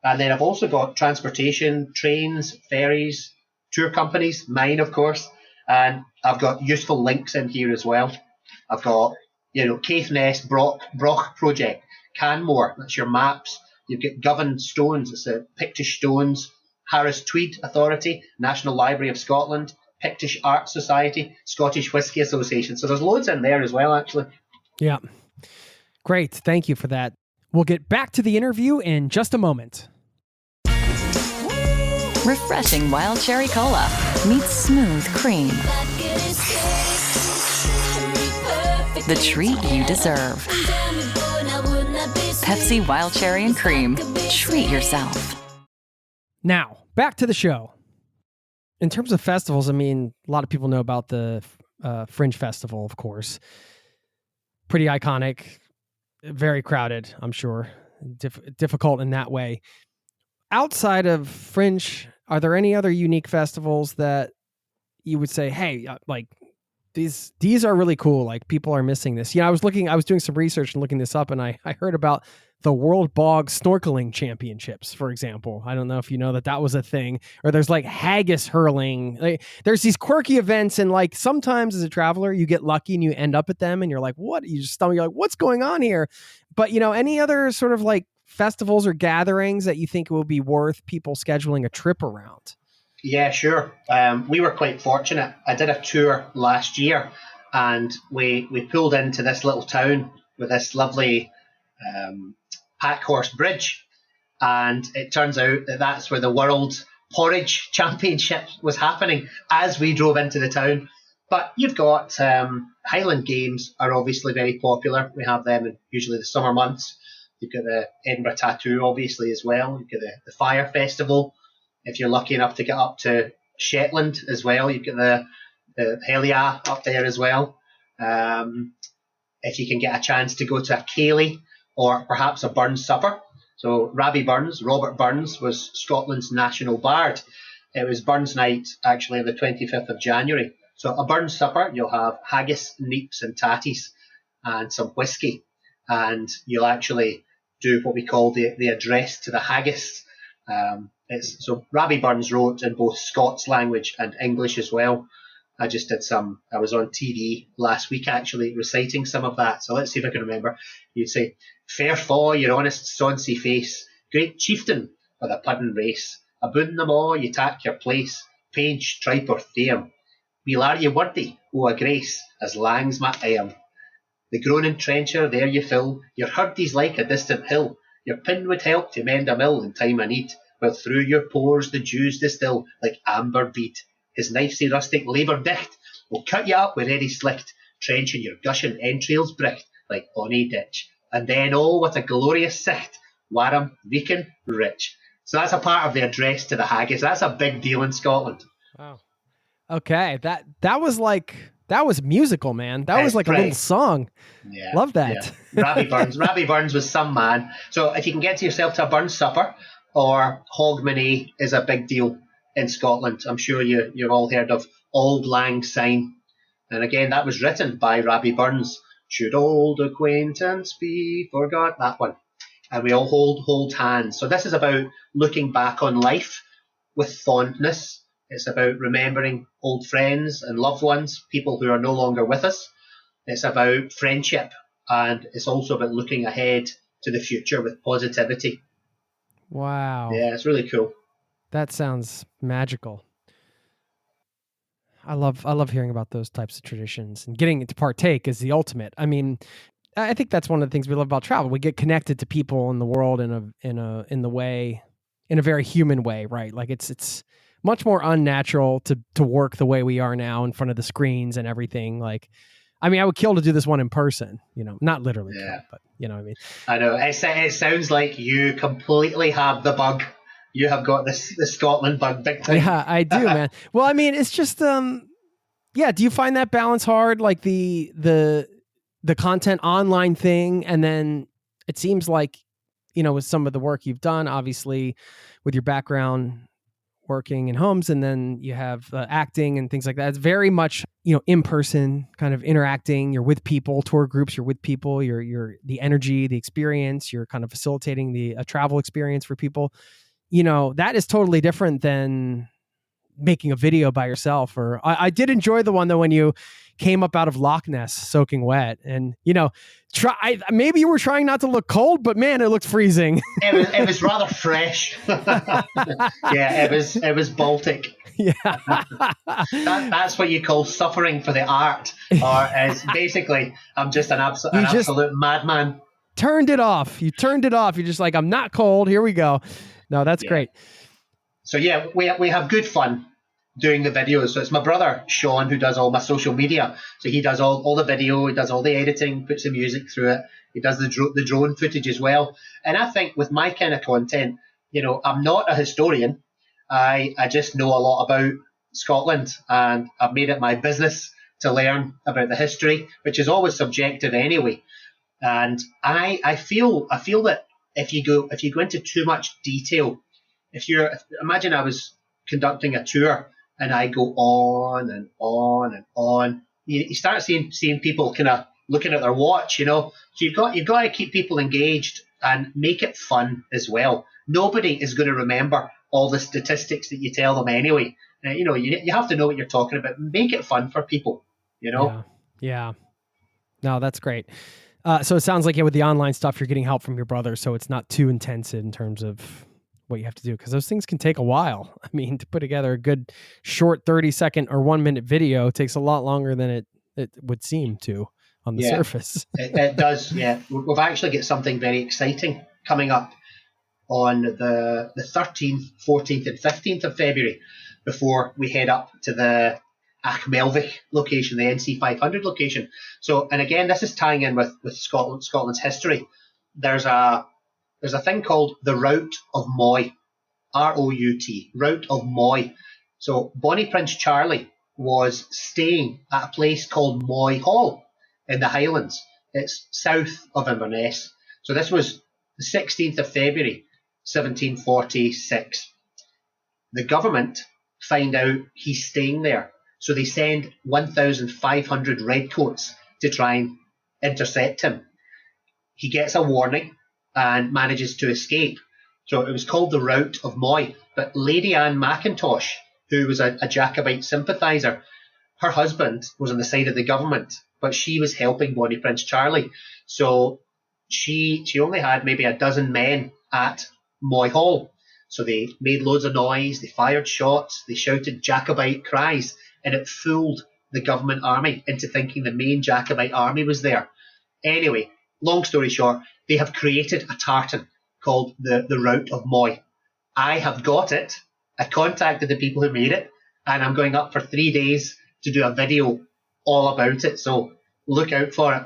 S4: And then I've also got transportation, trains, ferries, tour companies, mine, of course. And I've got useful links in here as well. I've got, Caithness Broch Project, Canmore, that's your maps. You've got Govan Stones, it's the Pictish Stones, Harris Tweed Authority, National Library of Scotland, Pictish Art Society, Scottish Whisky Association. So there's loads in there as well, actually.
S1: Yeah. Great. Thank you for that. We'll get back to the interview in just a moment.
S2: Refreshing wild cherry cola meets smooth cream. The treat you deserve. Pepsi Wild Cherry and Cream. Treat yourself.
S1: Now, back to the show. In terms of festivals, I mean, a lot of people know about the Fringe Festival, of course. Pretty iconic, very crowded, I'm sure. Difficult in that way. Outside of Fringe, are there any other unique festivals that you would say, hey, like these are really cool, like people are missing this? I was doing some research and looking this up, and I heard about the World Bog Snorkeling Championships, for example. I don't know if you know that was a thing. Or there's like Haggis hurling. There's these quirky events, and like sometimes as a traveler, you get lucky and you end up at them, and you're like, what? You just stumble, you're like, what's going on here? But any other sort of like festivals or gatherings that you think will be worth people scheduling a trip around?
S4: Yeah, sure. We were quite fortunate. I did a tour last year, and we pulled into this little town with this lovely pack horse bridge, and it turns out that that's where the World Porridge Championship was happening as we drove into the town. But you've got Highland games are obviously very popular. We have them in usually the summer months. You've got the Edinburgh Tattoo, obviously, as well. You've got the Fire Festival. If you're lucky enough to get up to Shetland as well, you've got the Helia up there as well. If you can get a chance to go to a Ceilidh or perhaps a Burns supper. So Robert Burns was Scotland's national bard. It was Burns night actually on the 25th of January. So a Burns supper, you'll have haggis, neeps and tatties and some whiskey. And you'll actually do what we call the address to the haggis. So Robbie Burns wrote in both Scots language and English as well. I was on TV last week actually reciting some of that. So let's see if I can remember. You'd say, fair fa, your honest sonsy face, great chieftain of the puddin' race, aboon them all you tak your place, page, tripe or thame. We'll are ye worthy, o a grace, as lang's my aim. The groaning trencher there you fill, your hurdy's like a distant hill, your pin would help to mend a mill in time of need, while through your pores the dews distill like amber bead. His knifey rustic labour dicht will cut you up with ready slicht, trenching your gushing entrails bricht like bonny ditch. And then with a glorious sicht, warm, reeking, rich. So that's a part of the address to the haggis. That's a big deal in Scotland.
S1: Wow. Okay, that was musical, man. That was like a little song.
S4: Yeah,
S1: love that.
S4: Yeah. Robbie Burns was some man. So if you can get yourself to a Burns supper, or Hogmanay is a big deal in Scotland. I'm sure you've all heard of Auld Lang Syne. And again, that was written by Robbie Burns. Should old acquaintance be forgot? That one. And we all hold hands. So this is about looking back on life with fondness. It's about remembering old friends and loved ones, people who are no longer with us. It's about friendship. And it's also about looking ahead to the future with positivity.
S1: Wow.
S4: Yeah, it's really cool.
S1: That sounds magical. I love hearing about those types of traditions, and getting to partake is the ultimate. I mean, I think that's one of the things we love about travel. We get connected to people in the world in a very human way, right? Like it's much more unnatural to work the way we are now in front of the screens and everything. Like, I mean, I would kill to do this one in person, not literally, kill, but you know what I mean?
S4: I know. It sounds like you completely have the bug. You have got the Scotland bug big time.
S1: Yeah, I do, man. Well, I mean, it's just, do you find that balance hard? Like the content online thing. And then it seems like, with some of the work you've done, obviously with your background working in homes, and then you have acting and things like that. It's very much, in person kind of interacting. You're with people, tour groups, you're with people, you're the energy, the experience, you're kind of facilitating a travel experience for people. That is totally different than making a video by yourself. Or I did enjoy the one though, when you came up out of Loch Ness soaking wet, and maybe you were trying not to look cold, but man, it looked freezing.
S4: It was rather fresh. Yeah, it was Baltic.
S1: Yeah.
S4: That's what you call suffering for the art, or as basically I'm just an absolute madman.
S1: Turned it off. You turned it off. You're just like, I'm not cold. Here we go. No, that's great.
S4: So yeah, we have good fun doing the videos. So it's my brother Sean who does all my social media. So he does all the video, he does all the editing, puts the music through it. He does the drone footage as well. And I think with my kind of content, I'm not a historian. I just know a lot about Scotland, and I've made it my business to learn about the history, which is always subjective anyway. And I feel that if you go into too much detail, imagine I was conducting a tour and I go on and on and on, you start seeing people kind of looking at their watch, So you've got to keep people engaged and make it fun as well. Nobody is going to remember all the statistics that you tell them anyway. You have to know what you're talking about. Make it fun for people,
S1: Yeah. No, that's great. So it sounds like with the online stuff, you're getting help from your brother, so it's not too intense in terms of what you have to do, because those things can take a while. I mean, to put together a good short 30-second or 1-minute video takes a lot longer than it would seem to on the surface.
S4: It does, yeah. We've actually got something very exciting coming up on the 13th, 14th and 15th of February before we head up to the Achmelvich location, the NC 500 location. So, and again, this is tying in with Scotland's history. There's a thing called the Route of Moy, R-O-U-T, Route of Moy. So Bonnie Prince Charlie was staying at a place called Moy Hall in the Highlands. It's south of Inverness. So this was the 16th of February, 1746. The government find out he's staying there. So they send 1,500 redcoats to try and intercept him. He gets a warning and manages to escape. So it was called the Route of Moy. But Lady Anne McIntosh, who was a Jacobite sympathiser, her husband was on the side of the government, but she was helping Bonnie Prince Charlie. So she only had maybe a dozen men at Moy Hall. So they made loads of noise, they fired shots, they shouted Jacobite cries, and it fooled the government army into thinking the main Jacobite army was there. Anyway, long story short, they have created a tartan called the Route of Moy. I have got it. I contacted the people who made it, and I'm going up for 3 days to do a video all about it. So look out for it.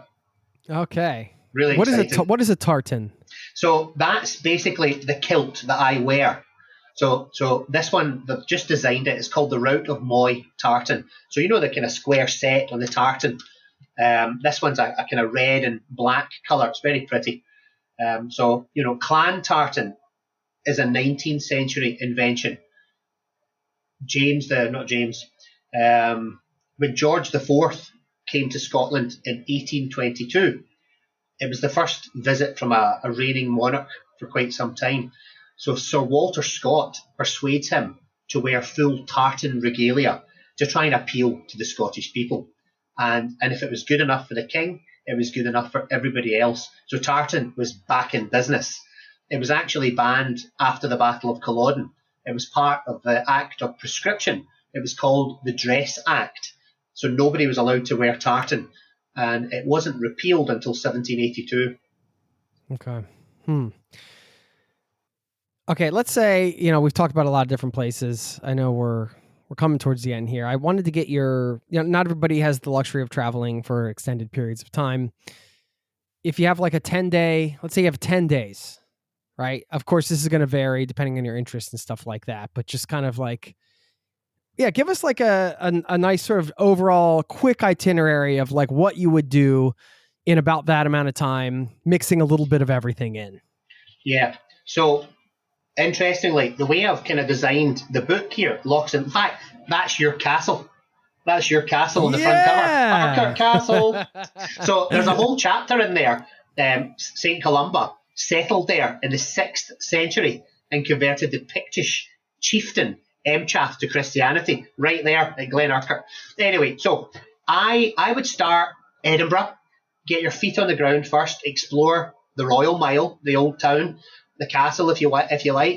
S1: Okay.
S4: Really
S1: what
S4: exciting.
S1: What is a tartan?
S4: So that's basically the kilt that I wear. So this one, they've just designed it. It's called the Route of Moy tartan. So the kind of square set on the tartan. This one's a kind of red and black colour. It's very pretty. Clan tartan is a 19th century invention. When George IV came to Scotland in 1822, it was the first visit from a reigning monarch for quite some time. So Sir Walter Scott persuades him to wear full tartan regalia to try and appeal to the Scottish people. And if it was good enough for the king, it was good enough for everybody else. So tartan was back in business. It was actually banned after the Battle of Culloden. It was part of the Act of Prescription. It was called the Dress Act. So nobody was allowed to wear tartan. And it wasn't repealed until 1782.
S1: Okay. Okay, let's say, we've talked about a lot of different places. I know we're coming towards the end here. I wanted to get your, not everybody has the luxury of traveling for extended periods of time. If you have like a 10-day, let's say you have 10 days, right? Of course, this is going to vary depending on your interest and stuff like that, but just kind of like, give us like a nice sort of overall quick itinerary of like what you would do in about that amount of time, mixing a little bit of everything in.
S4: Yeah. So interestingly, the way I've kind of designed the book here, in fact, that's your castle. That's your castle on the front cover. Arkirk Castle. So there's a whole chapter in there. St. Columba settled there in the 6th century and converted the Pictish chieftain Emchath to Christianity right there at Glen Arkirk. Anyway, so I would start Edinburgh. Get your feet on the ground first. Explore the Royal Mile, the old town, the castle if you like,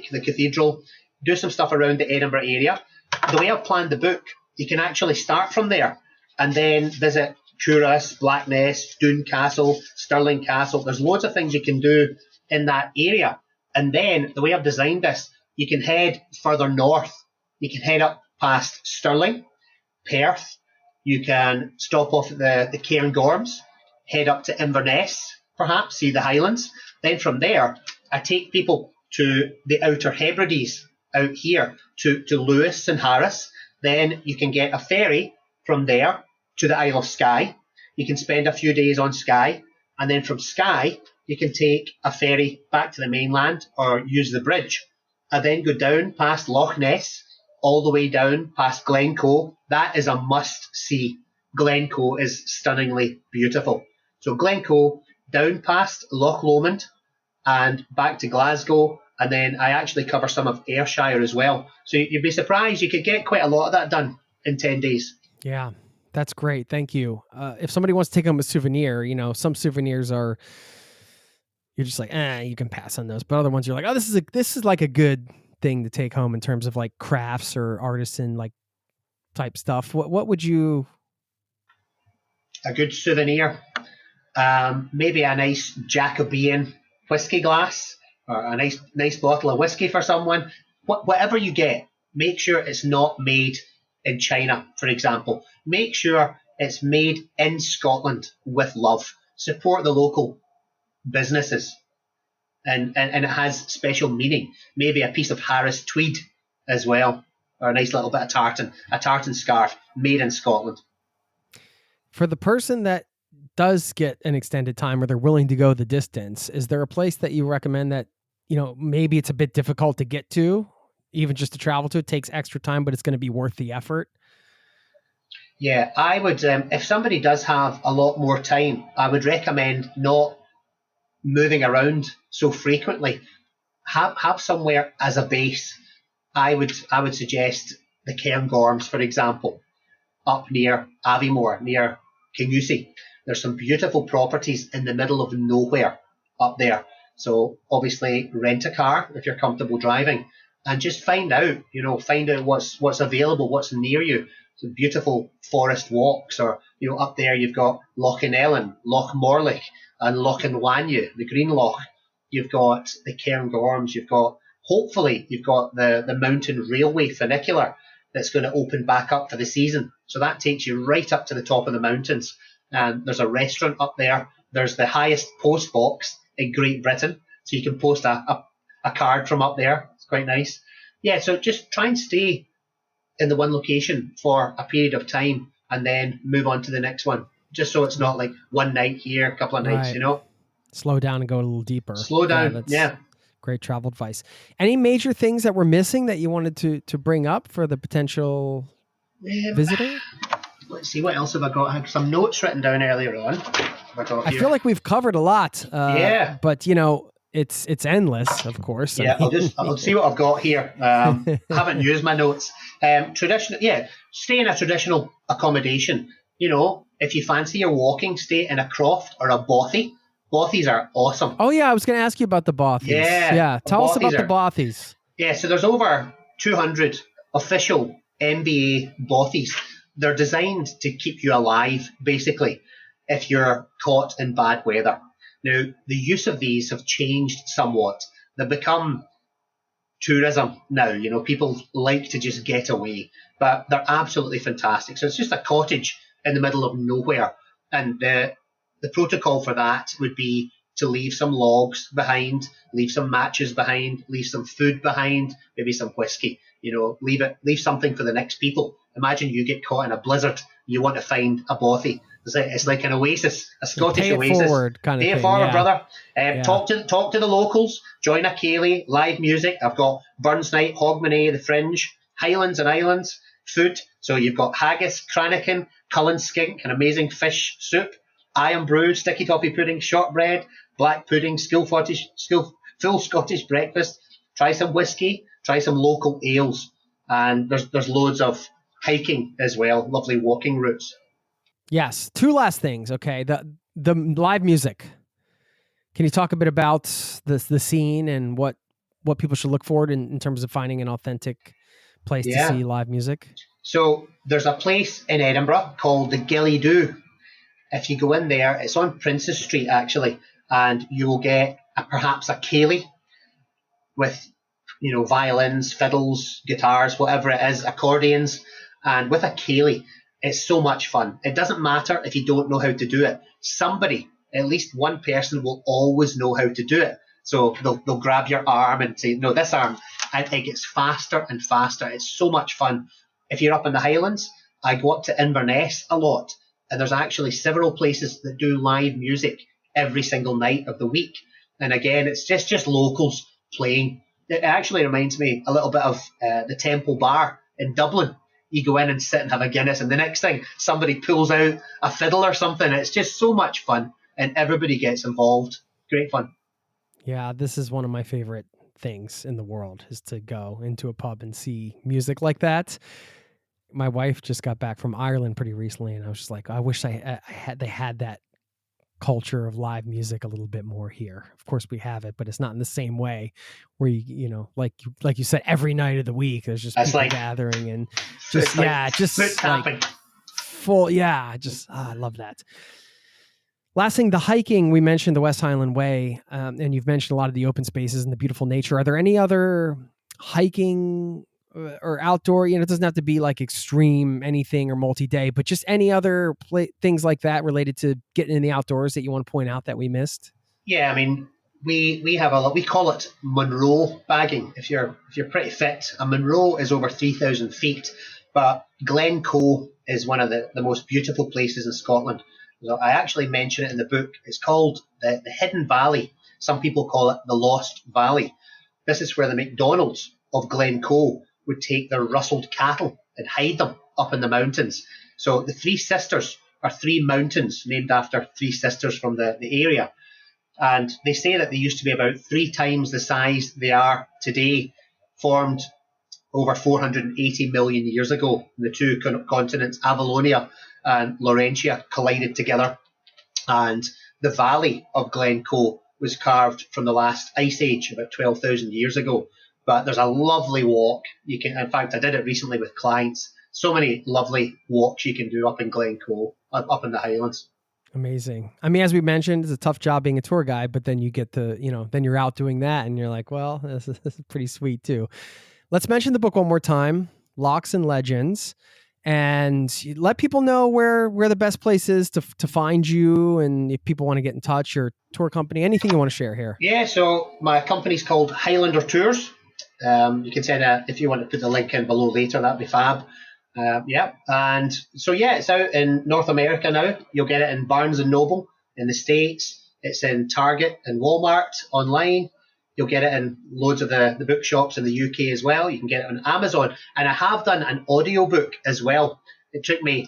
S4: the cathedral. Do some stuff around the Edinburgh area. The way I've planned the book, you can actually start from there and then visit Curas, Blackness, Doon Castle, Stirling Castle. There's loads of things you can do in that area. And then the way I've designed this, you can head further north. You can head up past Stirling, Perth. You can stop off at the Cairngorms, head up to Inverness, perhaps, see the Highlands. Then from there, I take people to the Outer Hebrides out here, to Lewis and Harris. Then you can get a ferry from there to the Isle of Skye. You can spend a few days on Skye. And then from Skye, you can take a ferry back to the mainland or use the bridge. I then go down past Loch Ness, all the way down past Glencoe. That is a must-see. Glencoe is stunningly beautiful. So Glencoe, down past Loch Lomond, and back to Glasgow. And then I actually cover some of Ayrshire as well. So you'd be surprised, you could get quite a lot of that done in 10 days.
S1: Yeah, that's great. Thank you. If somebody wants to take home a souvenir, some souvenirs are, you're just like, you can pass on those. But other ones you're like, oh, this is like a good thing to take home in terms of like crafts or artisan like type stuff. What would you?
S4: A good souvenir, maybe a nice Jacobean whiskey glass, or a nice bottle of whiskey for someone. Whatever you get, make sure it's not made in China, for example. Make sure it's made in Scotland with love. Support the local businesses, and it has special meaning. Maybe a piece of Harris tweed as well, or a nice little bit of tartan, a tartan scarf made in Scotland.
S1: For the person that does get an extended time where they're willing to go the distance, is there a place that you recommend that, maybe it's a bit difficult to get to, even just to travel to? It takes extra time, but it's going to be worth the effort?
S4: Yeah, I would, if somebody does have a lot more time, I would recommend not moving around so frequently. Have somewhere as a base. I would suggest the Cairngorms, for example, up near Aviemore, near Kingussie. There's some beautiful properties in the middle of nowhere up there. So obviously rent a car if you're comfortable driving, and just find out what's available, what's near you. Some beautiful forest walks, or up there you've got Loch Ellen, Loch Morlich, and Loch Wanyu, the Green Loch. You've got the Cairngorms. Hopefully you've got the mountain railway funicular that's going to open back up for the season. So that takes you right up to the top of the mountains. And there's a restaurant up there. There's the highest post box in Great Britain. So you can post a card from up there. It's quite nice. Yeah, so just try and stay in the one location for a period of time and then move on to the next one. Just so it's not like one night here, a couple of nights,
S1: Right. Slow down and go a little deeper.
S4: Slow down, yeah.
S1: Great travel advice. Any major things that we're missing that you wanted to bring up for the potential visitor?
S4: Let's see, what else have I got? I had some notes written down earlier on.
S1: I feel like we've covered a lot.
S4: Yeah.
S1: But, it's endless, of course.
S4: Yeah, I'll see what I've got here. Haven't used my notes. Stay in a traditional accommodation. If you fancy your walking, stay in a croft or a bothy. Bothies are awesome.
S1: Oh, yeah, I was going to ask you about the bothies. Yeah, tell us about the bothies.
S4: Yeah, so there's over 200 official MBA bothies. They're designed to keep you alive, basically, if you're caught in bad weather. Now, the use of these have changed somewhat. They've become tourism now. People like to just get away, but they're absolutely fantastic. So it's just a cottage in the middle of nowhere. And the protocol for that would be to leave some logs behind, leave some matches behind, leave some food behind, maybe some whiskey. Leave something for the next people. Imagine you get caught in a blizzard. You want to find a bothy. It's like an oasis, a Scottish
S1: pay it
S4: oasis.
S1: Forward kind of
S4: Pay
S1: thing.
S4: It forward,
S1: Yeah.
S4: brother.
S1: Yeah.
S4: Talk to the locals. Join a ceilidh, live music. I've got Burns Night, Hogmanay, the Fringe, Highlands and Islands, food. So you've got haggis, cranachan, cullen skink, an amazing fish soup, iron brew, sticky toffee pudding, shortbread, black pudding, full Scottish breakfast. Try some whiskey. Try some local ales. And there's loads of hiking as well. Lovely walking routes.
S1: Yes. Two last things. Okay. The live music. Can you talk a bit about the scene and what people should look forward in terms of finding an authentic place to see live music?
S4: So there's a place in Edinburgh called the Gilly Doo. If you go in there, it's on Princes Street actually, and you will get perhaps a ceilidh with violins, fiddles, guitars, whatever it is, accordions, and with a ceilidh. It's so much fun. It doesn't matter if you don't know how to do it. Somebody, at least one person, will always know how to do it. So they'll grab your arm and say, no, this arm. And it gets faster and faster. It's so much fun. If you're up in the Highlands, I go up to Inverness a lot. And there's actually several places that do live music every single night of the week. And again, it's just locals playing. It actually reminds me a little bit of the Temple Bar in Dublin. You go in and sit and have a Guinness, and the next thing, somebody pulls out a fiddle or something. It's just so much fun, and everybody gets involved. Great fun.
S1: Yeah, this is one of my favorite things in the world, is to go into a pub and see music like that. My wife just got back from Ireland pretty recently, and I was just like, I wish they had that culture of live music a little bit more here. Of course we have it, but it's not in the same way where like you said, every night of the week there's just
S4: It's
S1: people
S4: like
S1: gathering and
S4: it's like
S1: just
S4: foot tapping.
S1: like full. Yeah, I love that. Last thing, the hiking, we mentioned the West Highland Way, and you've mentioned a lot of the open spaces and the beautiful nature. Are there any other hiking or outdoor, it doesn't have to be like extreme anything or multi-day, but just any other things like that related to getting in the outdoors that you want to point out that we missed?
S4: Yeah, I mean, we have we call it Munro bagging. If you're pretty fit, a Munro is over 3,000 feet, but Glencoe is one of the most beautiful places in Scotland. So I actually mention it in the book. It's called the Hidden Valley. Some people call it the Lost Valley. This is where the McDonald's of Glencoe would take their rustled cattle and hide them up in the mountains. So the Three Sisters are three mountains named after three sisters from the area. And they say that they used to be about 3 times the size they are today, formed over 480 million years ago. The two continents, Avalonia and Laurentia, collided together. And the valley of Glencoe was carved from the last ice age, about 12,000 years ago. But there's a lovely walk. In fact, I did it recently with clients. So many lovely walks you can do up in Glencoe, up in the Highlands.
S1: Amazing. I mean, as we mentioned, it's a tough job being a tour guide, but then you get to, then you're out doing that and you're like, well, this is pretty sweet too. Let's mention the book one more time, Locks and Legends, and let people know where the best place is to find you, and if people want to get in touch, your tour company, anything you want to share here.
S4: Yeah, so my company's called Highlander Tours. You can send if you want to put the link in below later, that'd be fab. And so it's out in North America now. You'll get it in Barnes and Noble in the States. It's in Target and Walmart online. You'll get it in loads of the bookshops in the UK as well. You can get it on Amazon. And I have done an audiobook as well. It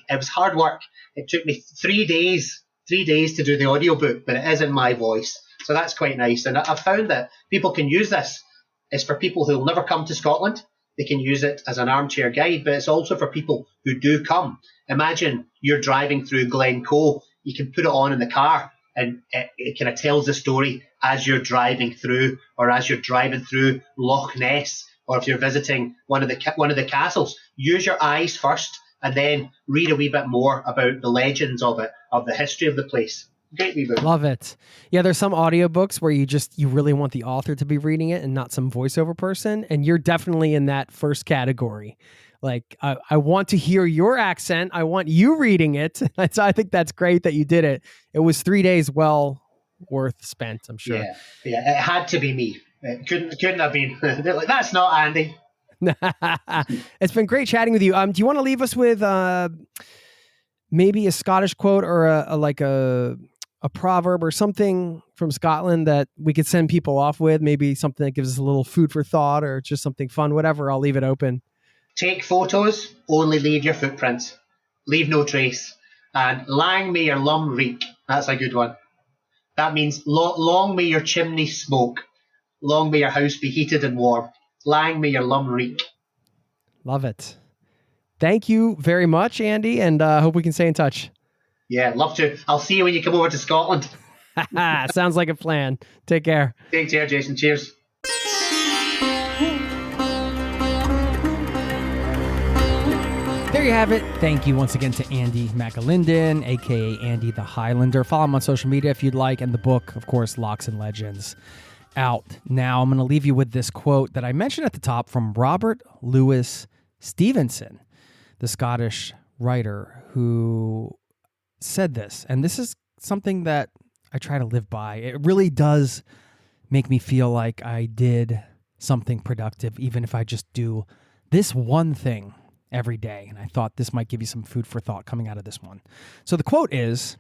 S4: was hard work. It took me 3 days to do the audiobook, but it is in my voice. So that's quite nice. And I've found that people can use this. It's for people who will never come to Scotland. They can use it as an armchair guide, but it's also for people who do come. Imagine you're driving through Glencoe. You can put it on in the car, and it kind of tells the story as you're driving through, or as you're driving through Loch Ness, or if you're visiting one of the castles. Use your eyes first, and then read a wee bit more about the legends of it, of the history of the place. Great wee book.
S1: Love it. Yeah, there's some audiobooks where you really want the author to be reading it and not some voiceover person, and you're definitely in that first category. Like, I want to hear your accent. I want you reading it. So I think that's great that you did it. It was 3 days well worth spent, I'm sure.
S4: Yeah, it had to be me. It couldn't have been. They're like, that's not Andy.
S1: It's been great chatting with you. Do you want to leave us with maybe a Scottish quote or a proverb or something from Scotland that we could send people off with? Maybe something that gives us a little food for thought, or just something fun, whatever. I'll leave it open.
S4: Take photos, only leave your footprints. Leave no trace. And lang may your lum reek. That's a good one. That means long may your chimney smoke. Long may your house be heated and warm. Lang may your lum reek.
S1: Love it. Thank you very much, Andy, and hope we can stay in touch.
S4: Yeah, love to. I'll see you when you come over to Scotland.
S1: Sounds like a plan. Take care.
S4: Take care, Jason. Cheers.
S1: There you have it. Thank you once again to Andy McAlindon, aka Andy the Highlander. Follow him on social media if you'd like, and the book, of course, Locks and Legends, out now. I'm going to leave you with this quote that I mentioned at the top from Robert Louis Stevenson, the Scottish writer who said this, and this is something that I try to live by. It really does make me feel like I did something productive, even if I just do this one thing every day. And I thought this might give you some food for thought coming out of this one. So the quote is,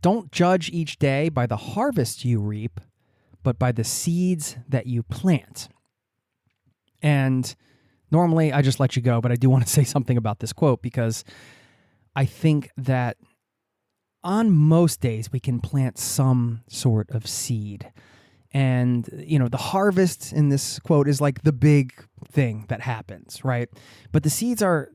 S1: "Don't judge each day by the harvest you reap, but by the seeds that you plant." And normally I just let you go, but I do want to say something about this quote, because I think that on most days we can plant some sort of seed. And, the harvest in this quote is like the big thing that happens, right? But the seeds are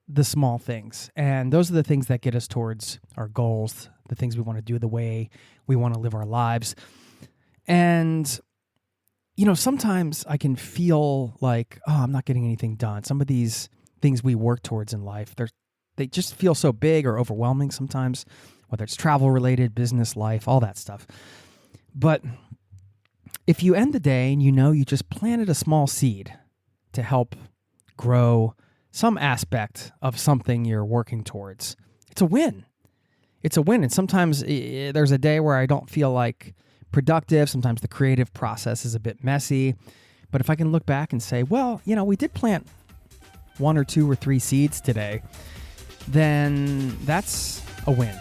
S1: the small things. And those are the things that get us towards our goals, the things we want to do, the way we want to live our lives. And, sometimes I can feel like, I'm not getting anything done. Some of these things we work towards in life, they just feel so big or overwhelming sometimes, whether it's travel related, business, life, all that stuff. But if you end the day and you just planted a small seed to help grow some aspect of something you're working towards, it's a win. It's a win. And sometimes there's a day where I don't feel like productive. Sometimes the creative process is a bit messy. But if I can look back and say, well, we did plant 1 or 2 or 3 seeds today, then that's a win.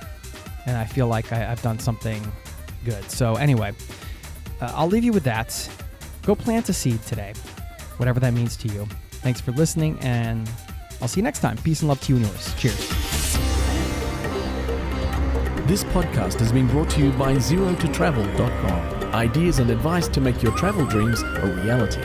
S1: And I feel like I've done something good. So anyway, I'll leave you with that. Go plant a seed today, whatever that means to you. Thanks for listening, and I'll see you next time. Peace and love to you and yours. Cheers.
S5: This podcast has been brought to you by ZeroToTravel.com. Ideas and advice to make your travel dreams a reality.